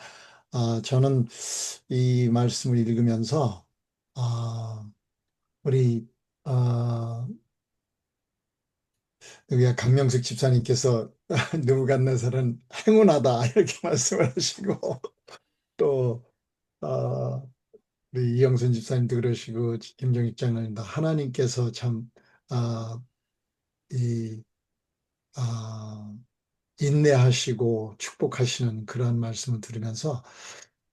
저는 이 말씀을 읽으면서, 우리, 여기 강명숙 집사님께서 느부갓네살은 행운하다 이렇게 말씀을 하시고, 또, 우리 이영순 집사님도 그러시고, 김정익 장로님도 하나님께서 참, 이, 인내하시고 축복하시는 그러한 말씀을 들으면서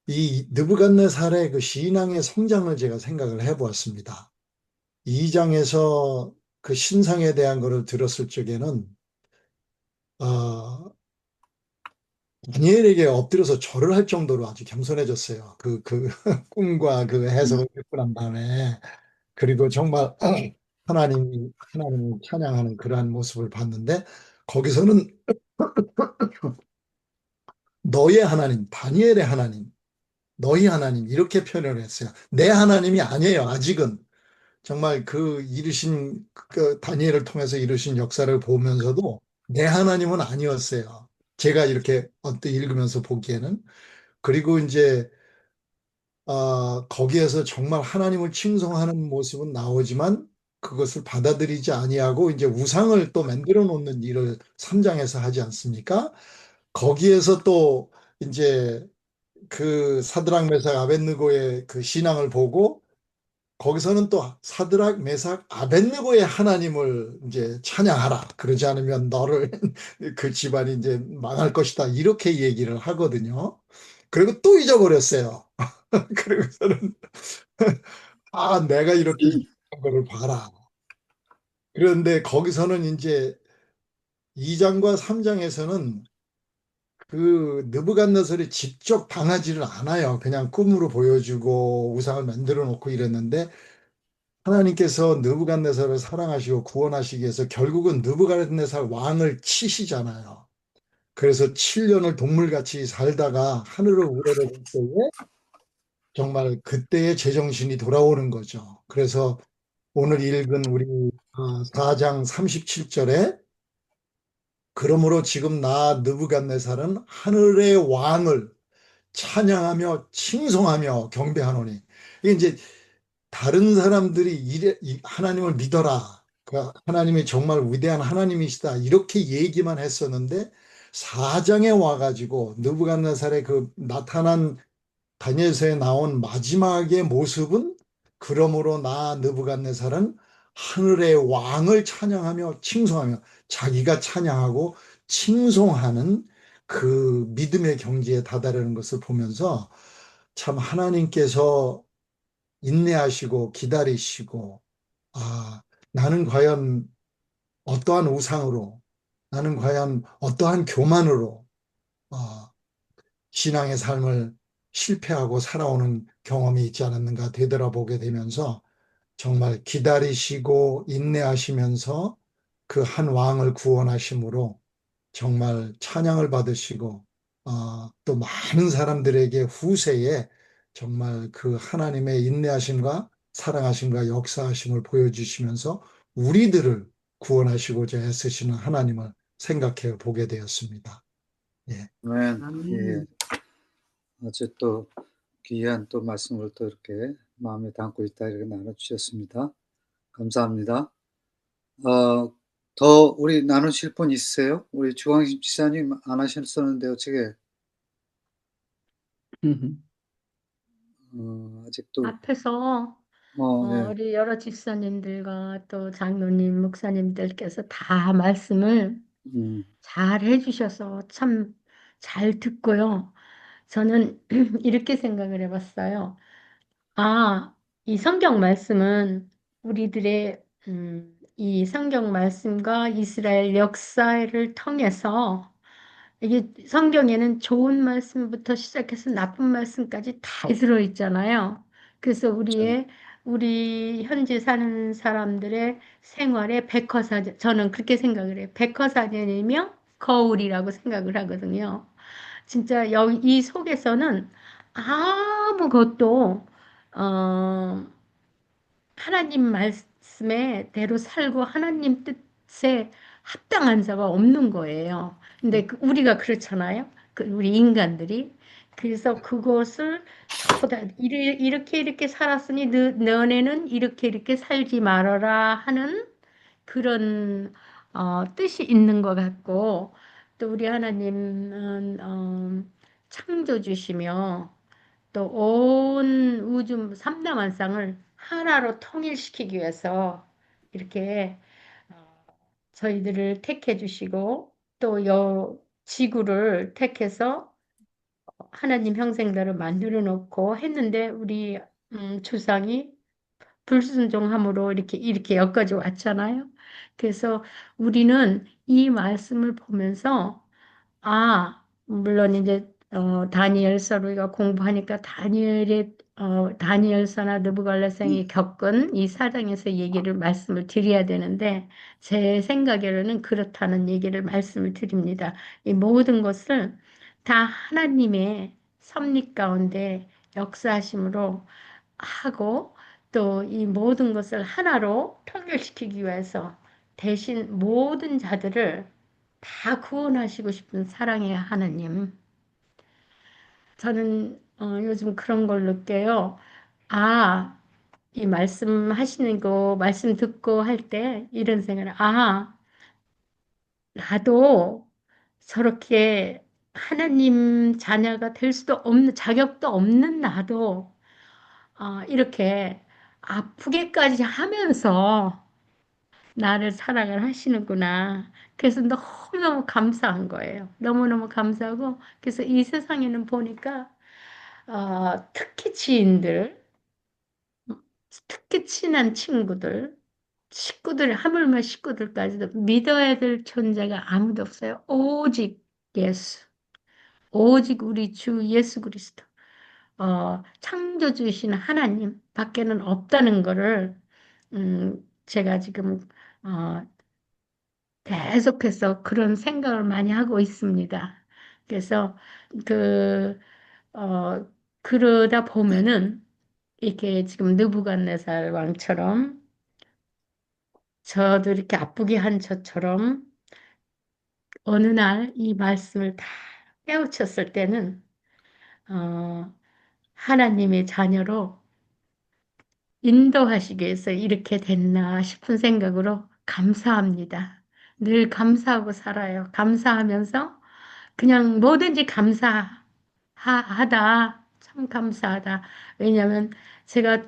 이 느부갓네살의 그 신앙의 성장을 제가 생각을 해보았습니다. 2장에서 그 신상에 대한 것을 들었을 적에는 다니엘에게 엎드려서 절을 할 정도로 아주 겸손해졌어요. 그 꿈과 그 해석을 듣고 난 다음에 그리고 정말 하나님을 찬양하는 그러한 모습을 봤는데 거기서는 너의 하나님, 다니엘의 하나님, 너희 하나님 이렇게 표현을 했어요. 내 하나님이 아니에요. 아직은 정말 그 이루신 그 다니엘을 통해서 이루신 역사를 보면서도 내 하나님은 아니었어요. 제가 이렇게 언뜻 읽으면서 보기에는 그리고 이제 거기에서 정말 하나님을 칭송하는 모습은 나오지만 그것을 받아들이지 아니하고 이제 우상을 또 만들어 놓는 일을 3장에서 하지 않습니까? 거기에서 또 이제 그 사드락 메삭 아벳느고의 그 신앙을 보고 거기서는 또 사드락 메삭 아벳느고의 하나님을 이제 찬양하라. 그러지 않으면 너를 그 집안이 이제 망할 것이다. 이렇게 얘기를 하거든요. 그리고 또 잊어버렸어요. 그리고서는 내가 이렇게 이상한 거를 봐라. 그런데 거기서는 이제 2장과 3장에서는 그 느부갓네살이 직접 당하지를 않아요. 그냥 꿈으로 보여주고 우상을 만들어 놓고 이랬는데 하나님께서 느부갓네살을 사랑하시고 구원하시기 위해서 결국은 느부갓네살 왕을 치시잖아요. 그래서 7년을 동물같이 살다가 하늘을 우러러볼 때에 정말 그때의 제정신이 돌아오는 거죠. 그래서 오늘 읽은 우리 4장 37절에 그러므로 지금 나 느부갓네살은 하늘의 왕을 찬양하며 칭송하며 경배하노니. 이게 이제 다른 사람들이 하나님을 믿어라. 그 하나님이 정말 위대한 하나님이시다. 이렇게 얘기만 했었는데 4장에 와가지고 느부갓네살의 그 나타난 다니엘서에 나온 마지막의 모습은 그러므로 나 느부갓네살은 하늘의 왕을 찬양하며 칭송하며 자기가 찬양하고 칭송하는 그 믿음의 경지에 다다르는 것을 보면서 참 하나님께서 인내하시고 기다리시고 나는 과연 어떠한 우상으로 나는 과연 어떠한 교만으로 아, 신앙의 삶을 실패하고 살아오는 경험이 있지 않았는가 되돌아보게 되면서 정말 기다리시고 인내하시면서 그 한 왕을 구원하심으로 정말 찬양을 받으시고 또 많은 사람들에게 후세에 정말 그 하나님의 인내하심과 사랑하심과 역사하심을 보여주시면서 우리들을 구원하시고자 애쓰시는 하나님을 생각해 보게 되었습니다. 예. 예. 아주 또 귀한 또 말씀을 또 이렇게 마음에 담고 있다 이렇게 나눠주셨습니다. 감사합니다. 더 우리 나누실 분 있으세요? 우리 주광식 지사님 안 하셨었는데 어떻게 아직도 앞에서 네. 우리 여러 집사님들과 또 장로님, 목사님들께서 다 말씀을 잘 해주셔서 참 잘 듣고요. 저는 이렇게 생각을 해봤어요. 이 성경 말씀은 우리들의 이 성경 말씀과 이스라엘 역사를 통해서 이게 성경에는 좋은 말씀부터 시작해서 나쁜 말씀까지 다 들어있잖아요. 그래서 우리 현재 사는 사람들의 생활의 백과사전, 저는 그렇게 생각을 해요. 백과사전이며 거울이라고 생각을 하거든요. 진짜 이 속에서는 아무것도 어, 하나님 말씀에 대로 살고 하나님 뜻에 합당한 자가 없는 거예요. 근데 우리가 그렇잖아요. 우리 인간들이. 그래서 그것을 전부 다 이렇게 살았으니 너네는 이렇게 살지 말아라 하는 그런 뜻이 있는 것 같고 또 우리 하나님은 창조주시며 또 온 우주 삼다만상을 하나로 통일시키기 위해서 이렇게 저희들을 택해 주시고 또 지구를 택해서 하나님 형상대로 만들어 놓고 했는데 우리 조상이 불순종함으로 이렇게 여기까지 왔잖아요. 그래서 우리는 이 말씀을 보면서 물론 이제 다니엘서를 우리가 공부하니까 다니엘서나 느부갈네살이 겪은 이 사장에서 말씀을 드려야 되는데 제 생각에는 그렇다는 얘기를 말씀을 드립니다. 이 모든 것을 다 하나님의 섭리 가운데 역사하심으로 하고 또 이 모든 것을 하나로 통일시키기 위해서 대신 모든 자들을 다 구원하시고 싶은 사랑의 하나님. 저는 요즘 그런 걸 느껴요. 이 말씀 하시는 거, 말씀 듣고 할 때 이런 생각을, 나도 저렇게 하나님 자녀가 될 수도 없는, 자격도 없는 나도, 이렇게 아프게까지 하면서 나를 사랑을 하시는구나. 그래서 너무너무 감사한 거예요. 너무너무 감사하고, 그래서 이 세상에는 보니까, 특히 지인들, 특히 친한 친구들, 식구들, 하물며 식구들까지도 믿어야 될 존재가 아무도 없어요. 오직 예수. 오직 우리 주 예수 그리스도. 창조주이신 하나님 밖에는 없다는 거를, 제가 지금, 어, 계속해서 그런 생각을 많이 하고 있습니다. 그래서, 그, 어, 그러다 보면은, 이렇게 지금 느부갓네살 왕처럼 저도 이렇게 아프게 한 저처럼 어느 날 이 말씀을 다 깨우쳤을 때는 어, 하나님의 자녀로 인도하시기 위해서 이렇게 됐나 싶은 생각으로 감사합니다. 늘 감사하고 살아요. 감사하면서 그냥 뭐든지 감사하다. 참 감사하다. 왜냐하면 제가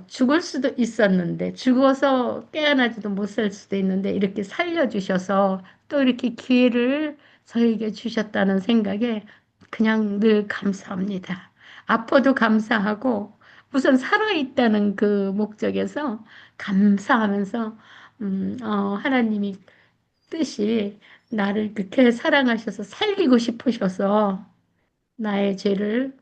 죽을 수도 있었는데 죽어서 깨어나지도 못할 수도 있는데 이렇게 살려주셔서 또 이렇게 기회를 저에게 주셨다는 생각에 그냥 늘 감사합니다. 아파도 감사하고 우선 살아있다는 그 목적에서 감사하면서 하나님이 뜻이 나를 그렇게 사랑하셔서 살리고 싶으셔서 나의 죄를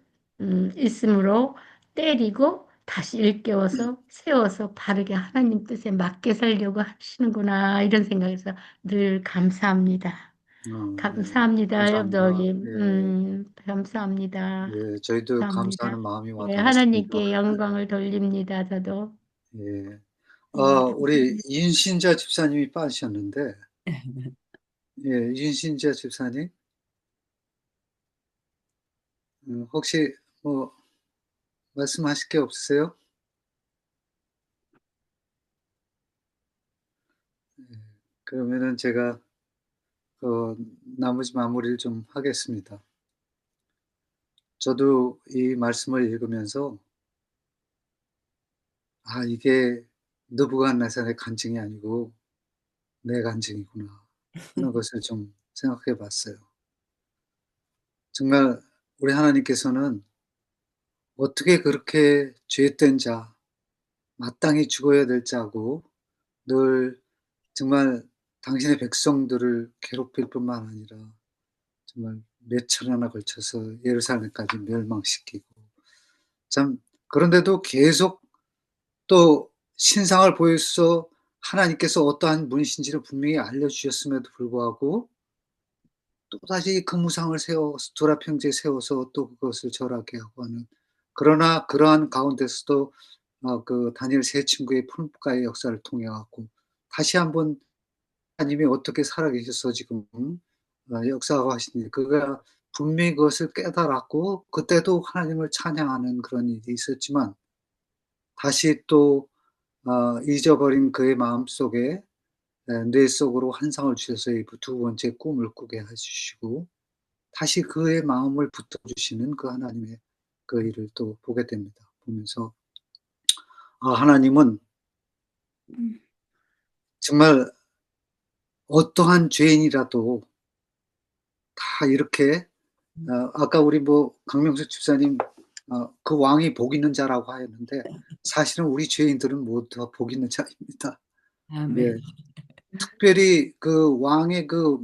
있음으로 때리고 다시 일깨워서 세워서 바르게 하나님 뜻에 맞게 살려고 하시는구나 이런 생각에서 늘 감사합니다. 네, 감사합니다. 감사합니다. 여기 예, 감사합니다. 예, 저희도 감사합니다. 감사하는 마음이 예, 와닿았습니다. 하나님께 영광을 돌립니다. 저도. 예, 예, 우리 윤신자 집사님이 빠지셨는데, 예, 윤신자 집사님, 혹시 뭐 말씀하실 게 없으세요? 예, 그러면은 제가 나머지 마무리를 좀 하겠습니다. 저도 이 말씀을 읽으면서 이게 느부갓네살의 간증이 아니고 내 간증이구나 하는 것을 좀 생각해 봤어요. 정말 우리 하나님께서는 어떻게 그렇게 죄된 자, 마땅히 죽어야 될 자고 늘 정말 당신의 백성들을 괴롭힐 뿐만 아니라 정말 몇 천이나 걸쳐서 예루살렘까지 멸망시키고 참 그런데도 계속 또 신상을 보여서 하나님께서 어떠한 분이신지를 분명히 알려주셨음에도 불구하고 또다시 그 무상을 두라 평지에 세워서 또 그것을 절하게 하고 하는 그러나 그러한 가운데서도 그 다니엘 세 친구의 풀무가의 역사를 통해 갖고 다시 한번 하나님이 어떻게 살아계셔서 지금 역사하고 하시니 그가 분명히 그것을 깨달았고 그때도 하나님을 찬양하는 그런 일이 있었지만 다시 또 잊어버린 그의 마음속에 뇌 속으로 환상을 주셔서 이 두 번째 꿈을 꾸게 해 주시고 다시 그의 마음을 붙들어 주시는 그 하나님의 그 일을 또 보게 됩니다. 보면서 하나님은 정말 어떠한 죄인이라도 다 이렇게 아까 우리 강명수 집사님 그 왕이 복 있는 자라고 하였는데 사실은 우리 죄인들은 모두 다 복 있는 자입니다. 아멘. 예. 특별히 그 왕의 그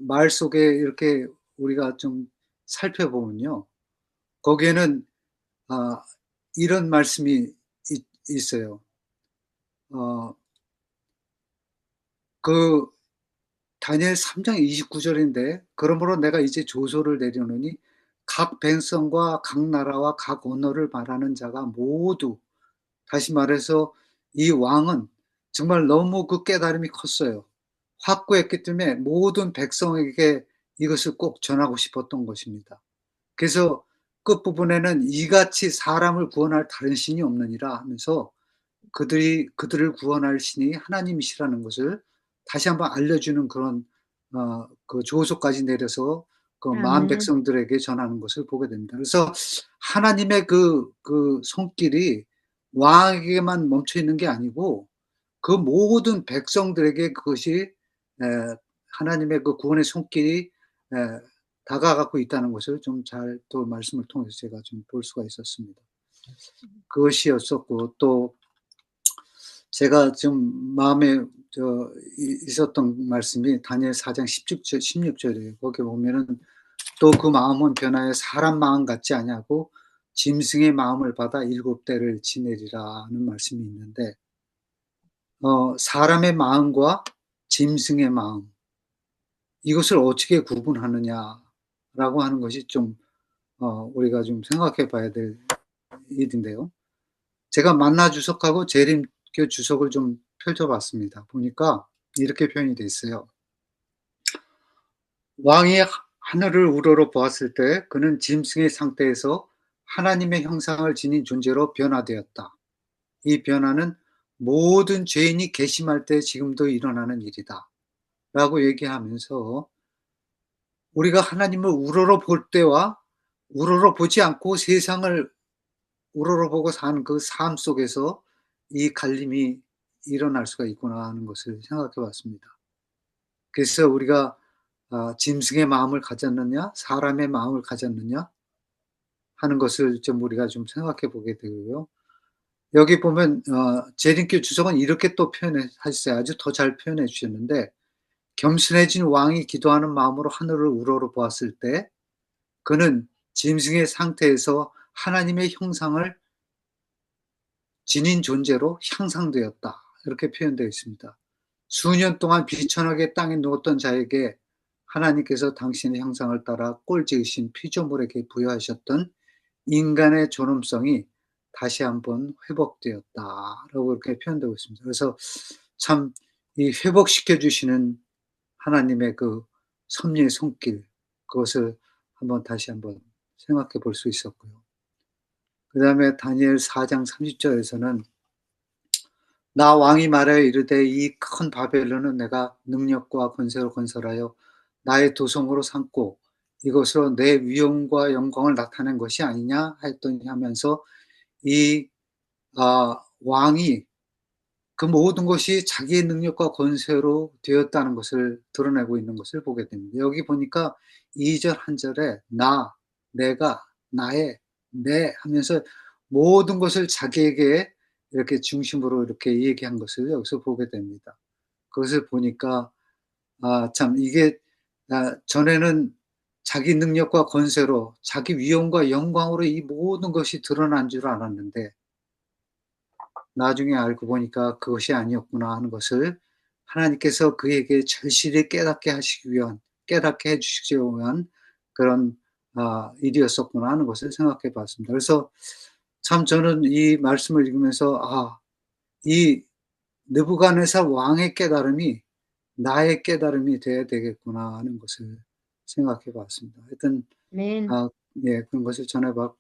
말 속에 이렇게 우리가 좀 살펴보면요. 거기에는 이런 말씀이 있어요. 그 다니엘 3장 29절인데 그러므로 내가 이제 조소를 내려놓으니 각 백성과 각 나라와 각 언어를 말하는 자가 모두 다시 말해서 이 왕은 정말 너무 그 깨달음이 컸어요. 확고했기 때문에 모든 백성에게 이것을 꼭 전하고 싶었던 것입니다. 그래서 끝부분에는 이같이 사람을 구원할 다른 신이 없느니라 하면서 그들을 구원할 신이 하나님이시라는 것을 다시 한번 알려주는 그런 그 조소까지 내려서 그 마음 아멘. 백성들에게 전하는 것을 보게 됩니다. 그래서 하나님의 그 손길이 왕에게만 멈춰 있는 게 아니고 그 모든 백성들에게 그것이 하나님의 그 구원의 손길이 다가가고 있다는 것을 좀 잘 또 말씀을 통해서 제가 좀 볼 수가 있었습니다. 그것이었었고, 또 제가 좀 마음에 있었던 말씀이 다니엘 4장 16절이에요. 거기 보면은 또 그 마음은 변하여 사람 마음 같지 아니하고 짐승의 마음을 받아 7대를 지내리라 하는 말씀이 있는데, 사람의 마음과 짐승의 마음, 이것을 어떻게 구분하느냐라고 하는 것이 좀 우리가 좀 생각해 봐야 될 일인데요. 제가 만나 주석하고 재림교 주석을 좀 펼쳐봤습니다. 보니까 이렇게 표현이 돼 있어요. 왕이 하늘을 우러러 보았을 때 그는 짐승의 상태에서 하나님의 형상을 지닌 존재로 변화되었다. 이 변화는 모든 죄인이 괘씸할 때 지금도 일어나는 일이다. 라고 얘기하면서 우리가 하나님을 우러러 볼 때와 우러러 보지 않고 세상을 우러러 보고 사는 그 삶 속에서 이 갈림이 일어날 수가 있구나 하는 것을 생각해 봤습니다. 그래서 우리가 짐승의 마음을 가졌느냐, 사람의 마음을 가졌느냐 하는 것을 좀 우리가 좀 생각해 보게 되고요. 여기 보면 재림교 주석은 이렇게 또 표현하셨어요. 아주 더 잘 표현해 주셨는데, 겸손해진 왕이 기도하는 마음으로 하늘을 우러러 보았을 때 그는 짐승의 상태에서 하나님의 형상을 지닌 존재로 향상되었다. 이렇게 표현되어 있습니다. 수년 동안 비천하게 땅에 누웠던 자에게 하나님께서 당신의 형상을 따라 꼴 지으신 피조물에게 부여하셨던 인간의 존엄성이 다시 한번 회복되었다라고 이렇게 표현되고 있습니다. 그래서 참 이 회복시켜 주시는 하나님의 그 섭리의 손길, 그것을 다시 한번 생각해 볼 수 있었고요. 그 다음에 다니엘 4장 30절에서는 나 왕이 말하여 이르되 이 큰 바벨론은 내가 능력과 권세로 건설하여 나의 도성으로 삼고 이것으로 내 위엄과 영광을 나타낸 것이 아니냐 했더니 하면서 이 왕이 그 모든 것이 자기의 능력과 권세로 되었다는 것을 드러내고 있는 것을 보게 됩니다. 여기 보니까 2절 한 절에 나, 내가, 나의, 내 하면서 모든 것을 자기에게 이렇게 중심으로 이렇게 얘기한 것을 여기서 보게 됩니다. 그것을 보니까 참 이게 전에는 자기 능력과 권세로 자기 위엄과 영광으로 이 모든 것이 드러난 줄 알았는데 나중에 알고 보니까 그것이 아니었구나 하는 것을 하나님께서 그에게 절실히 깨닫게 해주시기 위한 그런 일이었었구나 하는 것을 생각해 봤습니다. 그래서 참 저는 이 말씀을 읽으면서 이 느부갓네살 왕의 깨달음이 나의 깨달음이 돼야 되겠구나 하는 것을 생각해 봤습니다. 하여튼 그런 것을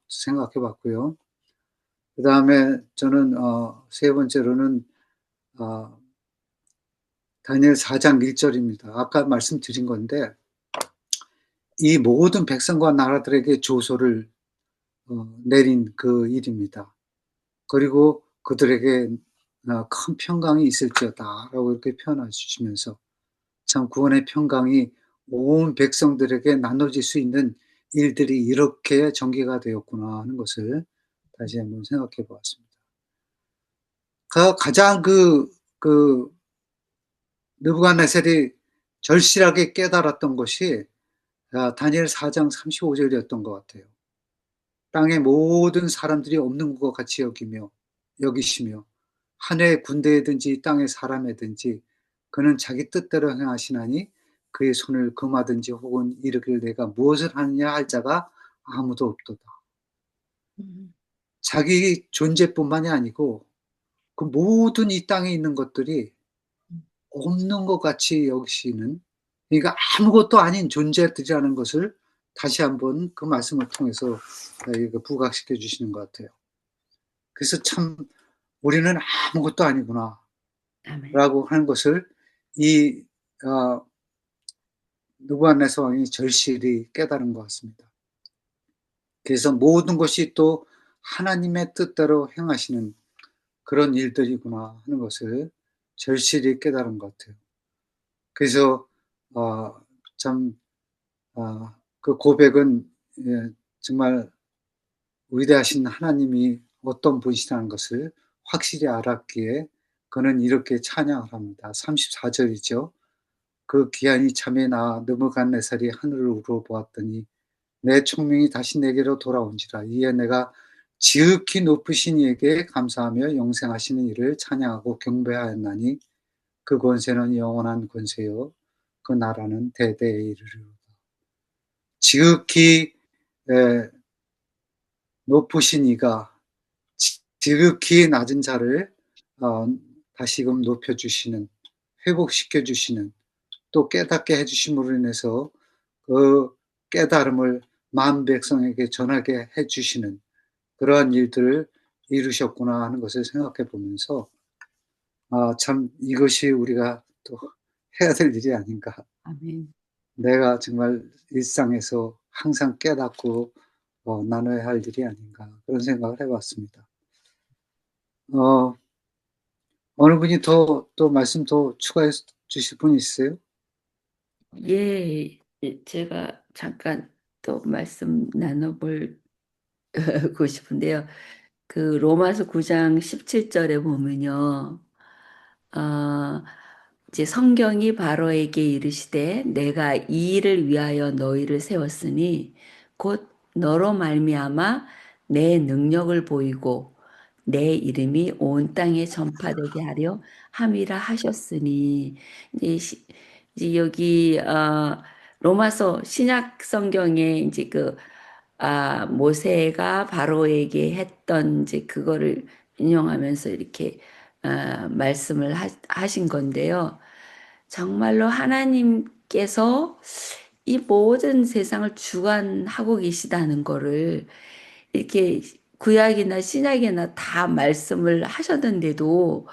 생각해 봤고요. 그 다음에 저는 세 번째로는 다니엘 4장 1절입니다. 아까 말씀드린 건데 이 모든 백성과 나라들에게 조소를 내린 그 일입니다. 그리고 그들에게 큰 평강이 있을지어다 라고 이렇게 표현해 주시면서 참 구원의 평강이 온 백성들에게 나눠질 수 있는 일들이 이렇게 전개가 되었구나 하는 것을 다시 한번 생각해 보았습니다. 가장 느부갓네살이 절실하게 깨달았던 것이 다니엘 4장 35절이었던 것 같아요. 땅의 모든 사람들이 없는 것 같이 여기시며 하늘의 군대이든지 땅의 사람이든지 그는 자기 뜻대로 행하시나니 그의 손을 금하든지 혹은 이르기를 내가 무엇을 하느냐 할 자가 아무도 없도다. 자기 존재뿐만이 아니고 그 모든 이 땅에 있는 것들이 없는 것 같이 여기시는, 그러니까 아무것도 아닌 존재들이라는 것을 다시 한번 그 말씀을 통해서 부각시켜 주시는 것 같아요. 그래서 참 우리는 아무것도 아니구나 아멘. 라고 하는 것을 이 느부갓네살 왕이 절실히 깨달은 것 같습니다. 그래서 모든 것이 또 하나님의 뜻대로 행하시는 그런 일들이구나 하는 것을 절실히 깨달은 것 같아요. 그래서 참 그 고백은 정말 위대하신 하나님이 어떤 분이시라는 것을 확실히 알았기에 그는 이렇게 찬양을 합니다. 34절이죠. 그 기한이 참에 나 느부갓네살이 하늘을 우러보았더니 내 총명이 다시 내게로 돌아온지라. 이에 내가 지극히 높으신 이에게 감사하며 영생하시는 이를 찬양하고 경배하였나니 그 권세는 영원한 권세요 그 나라는 대대에 이르리로다. 지극히 높으신 이가 지극히 낮은 자를 다시금 높여주시는, 회복시켜주시는, 또 깨닫게 해주심으로 인해서 그 깨달음을 만 백성에게 전하게 해주시는 그러한 일들을 이루셨구나 하는 것을 생각해 보면서 참 이것이 우리가 또 해야 될 일이 아닌가. 아멘. 내가 정말 일상에서 항상 깨닫고 나눠야 할 일이 아닌가 그런 생각을 해봤습니다. 어느 분이 또 말씀 더 추가해 주실 분이 있어요? 예, 제가 잠깐 또 말씀 나눠보고 싶은데요. 그 로마서 9장 17절에 보면요. 이제 성경이 바로에게 이르시되 내가 이 일을 위하여 너희를 세웠으니 곧 너로 말미암아 내 능력을 보이고 내 이름이 온 땅에 전파되게 하려 함이라 하셨으니 이제 여기 로마서 신약 성경에 이제 모세가 바로에게 했던 이제 그거를 인용하면서 이렇게 말씀을 하신 건데요. 정말로 하나님께서 이 모든 세상을 주관하고 계시다는 거를 이렇게 구약이나 신약이나 다 말씀을 하셨는데도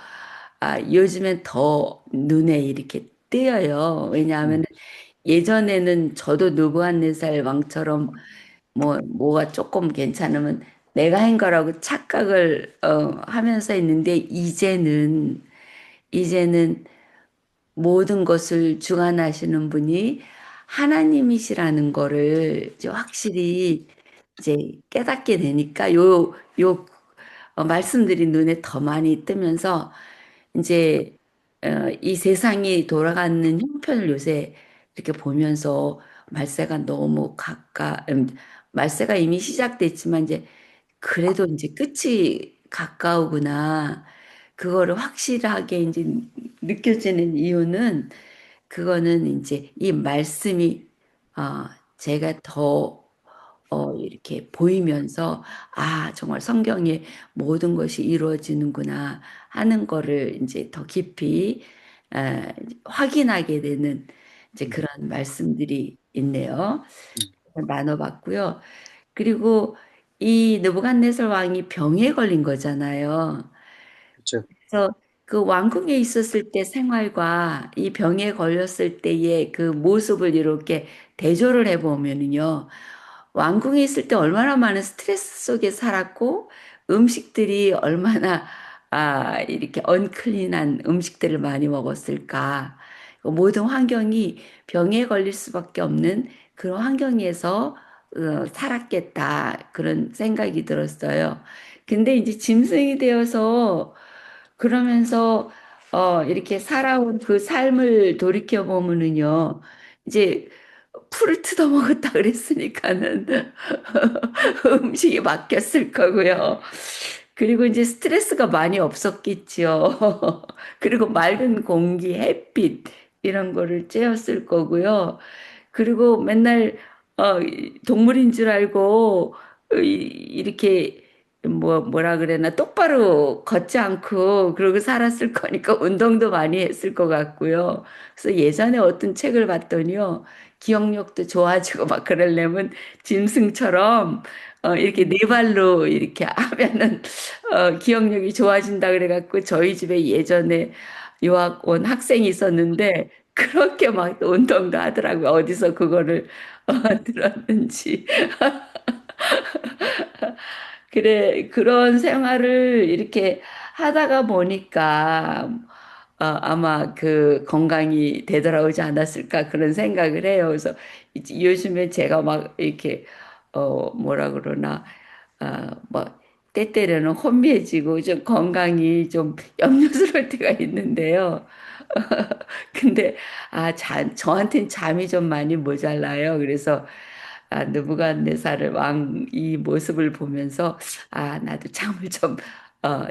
요즘엔 더 눈에 이렇게 띄어요. 왜냐하면 예전에는 저도 느부갓네살 왕처럼 뭐가 조금 괜찮으면 내가 한 거라고 착각을 하면서 했는데 이제는 모든 것을 주관하시는 분이 하나님이시라는 거를 이제 확실히 이제 깨닫게 되니까 요 말씀들이 눈에 더 많이 뜨면서 이제 이 세상이 돌아가는 형편을 요새 이렇게 보면서 말세가 너무 말세가 이미 시작됐지만 이제 그래도 이제 끝이 가까우구나. 그거를 확실하게 이제 느껴지는 이유는 그거는 이제 이 말씀이 제가 더 이렇게 보이면서 정말 성경에 모든 것이 이루어지는구나 하는 거를 이제 더 깊이 확인하게 되는 이제 그런 말씀들이 있네요. 나눠봤고요. 그리고 이 느부갓네살 왕이 병에 걸린 거잖아요. 그렇죠. 그래서 그 왕궁에 있었을 때 생활과 이 병에 걸렸을 때의 그 모습을 이렇게 대조를 해보면은요. 왕궁에 있을 때 얼마나 많은 스트레스 속에 살았고 음식들이 얼마나 이렇게 언클린한 음식들을 많이 먹었을까. 모든 환경이 병에 걸릴 수밖에 없는 그런 환경에서 살았겠다. 그런 생각이 들었어요. 근데 이제 짐승이 되어서 그러면서 이렇게 살아온 그 삶을 돌이켜 보면은요. 이제 풀을 뜯어 먹었다 그랬으니까는 음식이 바뀌었을 거고요. 그리고 이제 스트레스가 많이 없었겠지요. 그리고 맑은 공기, 햇빛 이런 거를 쬐었을 거고요. 그리고 맨날 동물인 줄 알고 이렇게 뭐라 그래나 똑바로 걷지 않고 그러고 살았을 거니까 운동도 많이 했을 것 같고요. 그래서 예전에 어떤 책을 봤더니요. 기억력도 좋아지고 막 그러려면 짐승처럼 이렇게 네 발로 이렇게 하면은 기억력이 좋아진다 그래갖고 저희 집에 예전에 유학 온 학생이 있었는데 그렇게 막 운동도 하더라고요. 어디서 그거를 들었는지. 그래, 그런 생활을 이렇게 하다가 보니까 아마 그 건강이 되돌아오지 않았을까 그런 생각을 해요. 그래서 요즘에 제가 막 이렇게 뭐라 그러나 뭐 때때로는 혼미해지고 좀 건강이 좀 염려스러울 때가 있는데요. 근데 저한테는 잠이 좀 많이 모자라요. 그래서 느부갓네살 왕 이 모습을 보면서 나도 잠을 좀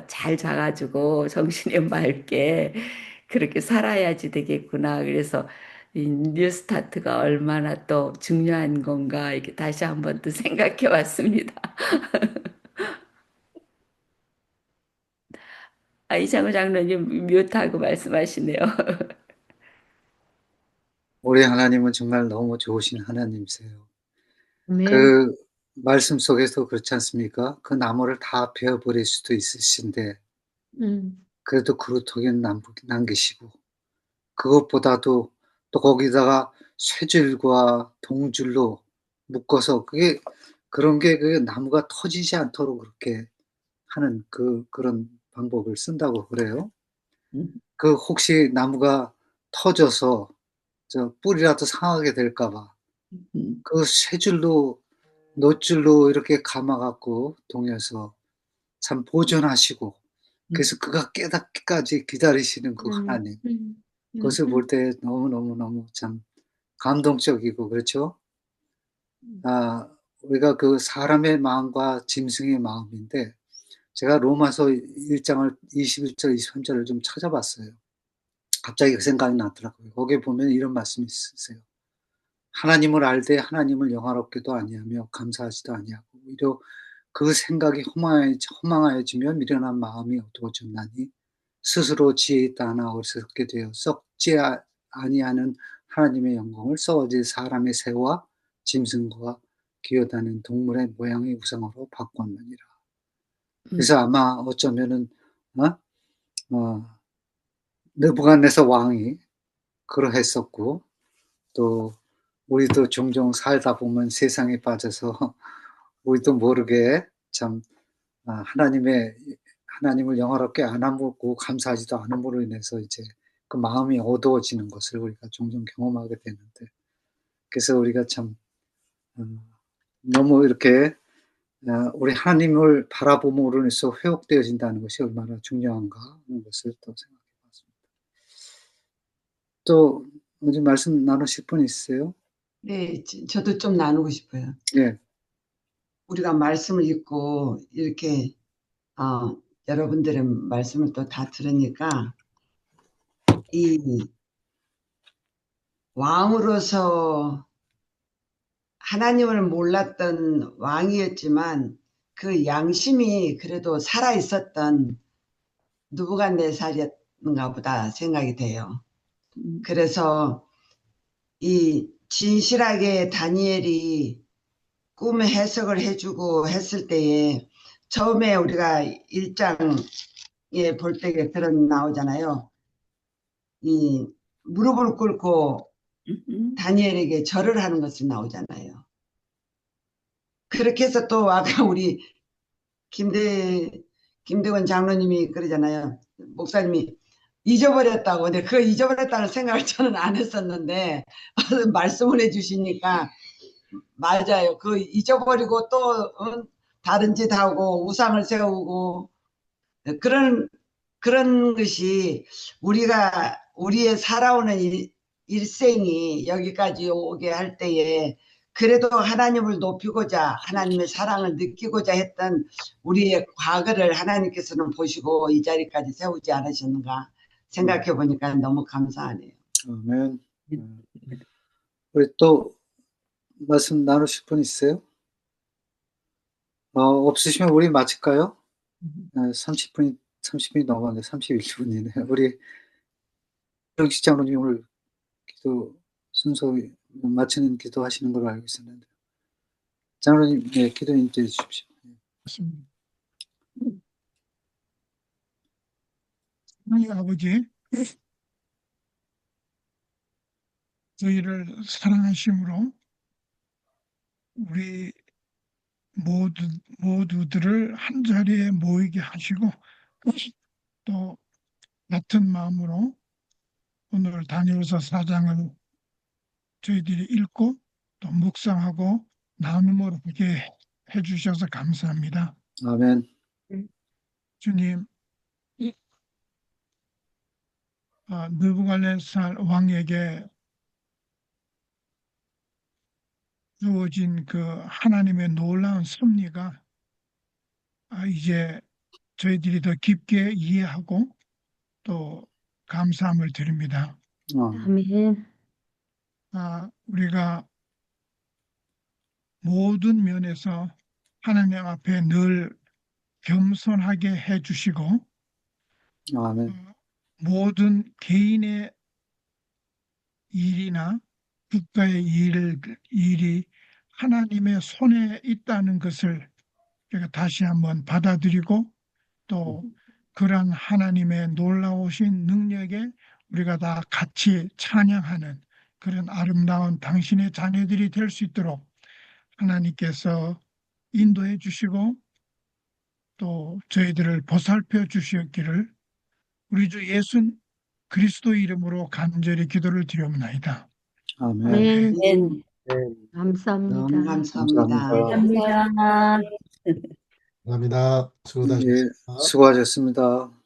잘 자가지고 정신이 맑게 그렇게 살아야지 되겠구나. 그래서 이 뉴스타트가 얼마나 또 중요한 건가 이렇게 다시 한번 또 생각해 왔습니다. 이창호 장로님 묘하고 말씀하시네요. 우리 하나님은 정말 너무 좋으신 하나님이세요. 아멘. 그 말씀 속에서 그렇지 않습니까? 그 나무를 다 베어버릴 수도 있으신데 그래도 그루터기는 남기시고 그것보다도 또 거기다가 쇠줄과 동줄로 묶어서 그런 게 그 나무가 터지지 않도록 그렇게 하는 그런 방법을 쓴다고 그래요. 그 혹시 나무가 터져서 저 뿌리라도 상하게 될까 봐 그 쇠줄로 놋줄로 이렇게 감아 갖고 동여서 참 보존하시고 그래서 그가 깨닫기까지 기다리시는 그 하나님. 그것을 볼 때 너무너무너무 참 감동적이고 그렇죠? 우리가 그 사람의 마음과 짐승의 마음인데 제가 로마서 1장을 21절, 23절을 좀 찾아봤어요. 갑자기 그 생각이 나더라고요. 거기에 보면 이런 말씀이 있으세요. 하나님을 알되 하나님을 영화롭게도 아니하며 감사하지도 아니하고 오히려 그 생각이 허망하여지며 미련한 마음이 어두워졌나니 스스로 지혜 있다 하나 어리석게 되어 썩지 아니하는 하나님의 영광을 썩어질 사람의 새와 짐승과 기어다니는 동물의 모양의 우상으로 바꿨느니라. 그래서 아마 어쩌면은 느부갓네살 왕이 그러했었고 또 우리도 종종 살다 보면 세상에 빠져서 우리도 모르게 참 하나님을 영화롭게 안 하고 감사하지도 않음으로 인해서 이제 그 마음이 어두워지는 것을 우리가 종종 경험하게 되는데 그래서 우리가 참 너무 이렇게 우리 하나님을 바라봄으로 인해서 회복되어진다는 것이 얼마나 중요한가 하는 것을 또 생각해 봤습니다. 또 어디 말씀 나누실 분 있으세요? 네, 저도 좀 나누고 싶어요. 예. 우리가 말씀을 읽고 이렇게 여러분들의 말씀을 또 다 들으니까 이 왕으로서 하나님을 몰랐던 왕이었지만 그 양심이 그래도 살아 있었던 느부갓네살이었는가 보다 생각이 돼요. 그래서 이 진실하게 다니엘이 꿈의 해석을 해주고 했을 때에 처음에 우리가 1장에 볼 때 나오잖아요. 이 무릎을 꿇고 다니엘에게 절을 하는 것이 나오잖아요. 그렇게 해서 또 아까 우리 김대건 장로님이 그러잖아요. 목사님이 잊어버렸다고. 근데 그 잊어버렸다는 생각을 저는 안 했었는데 말씀을 해주시니까 맞아요. 그 잊어버리고 또 다른 짓 하고 우상을 세우고 그런 것이 우리의 살아오는 일생이 여기까지 오게 할 때에 그래도 하나님을 높이고자 하나님의 사랑을 느끼고자 했던 우리의 과거를 하나님께서는 보시고 이 자리까지 세우지 않으셨는가 생각해 보니까 너무 감사하네요. 아멘. 우리 또 말씀 나누실 분 있어요? 없으시면 우리 마칠까요? 30분이 넘었는데 31분이네요. 우리 정식 장로님 오늘 기도 순서 마치는 기도 하시는 걸로 알고 있었는데. 장로님, 네, 기도 인도해 주십시오. 맞습니다. 하나님 아버지, 저희를 사랑하심으로 우리 모두들을 한 자리에 모이게 하시고 또 같은 마음으로 오늘 다니엘서 4장을 저희들이 읽고 또 묵상하고 나눔으로 하게 해주셔서 감사합니다. 아멘. 주님, 느부갓네살 왕에게 주어진 그 하나님의 놀라운 섭리가 이제 저희들이 더 깊게 이해하고 또 감사함을 드립니다. 아멘. 우리가 모든 면에서 하나님 앞에 늘 겸손하게 해주시고 아멘. 모든 개인의 일이나 국가의 일이 하나님의 손에 있다는 것을 우리가 다시 한번 받아들이고 또 그러한 하나님의 놀라우신 능력에 우리가 다 같이 찬양하는 그런 아름다운 당신의 자녀들이 될 수 있도록 하나님께서 인도해 주시고 또 저희들을 보살펴 주시었기를 우리 주 예수 그리스도 이름으로 간절히 기도를 드리옵나이다. 아멘. 아멘. 아멘. 감사합니다. 너무 감사합니다. 감사합니다. 감사합니다. 감사합니다. 예, 수고하셨습니다. 수고하셨습니다.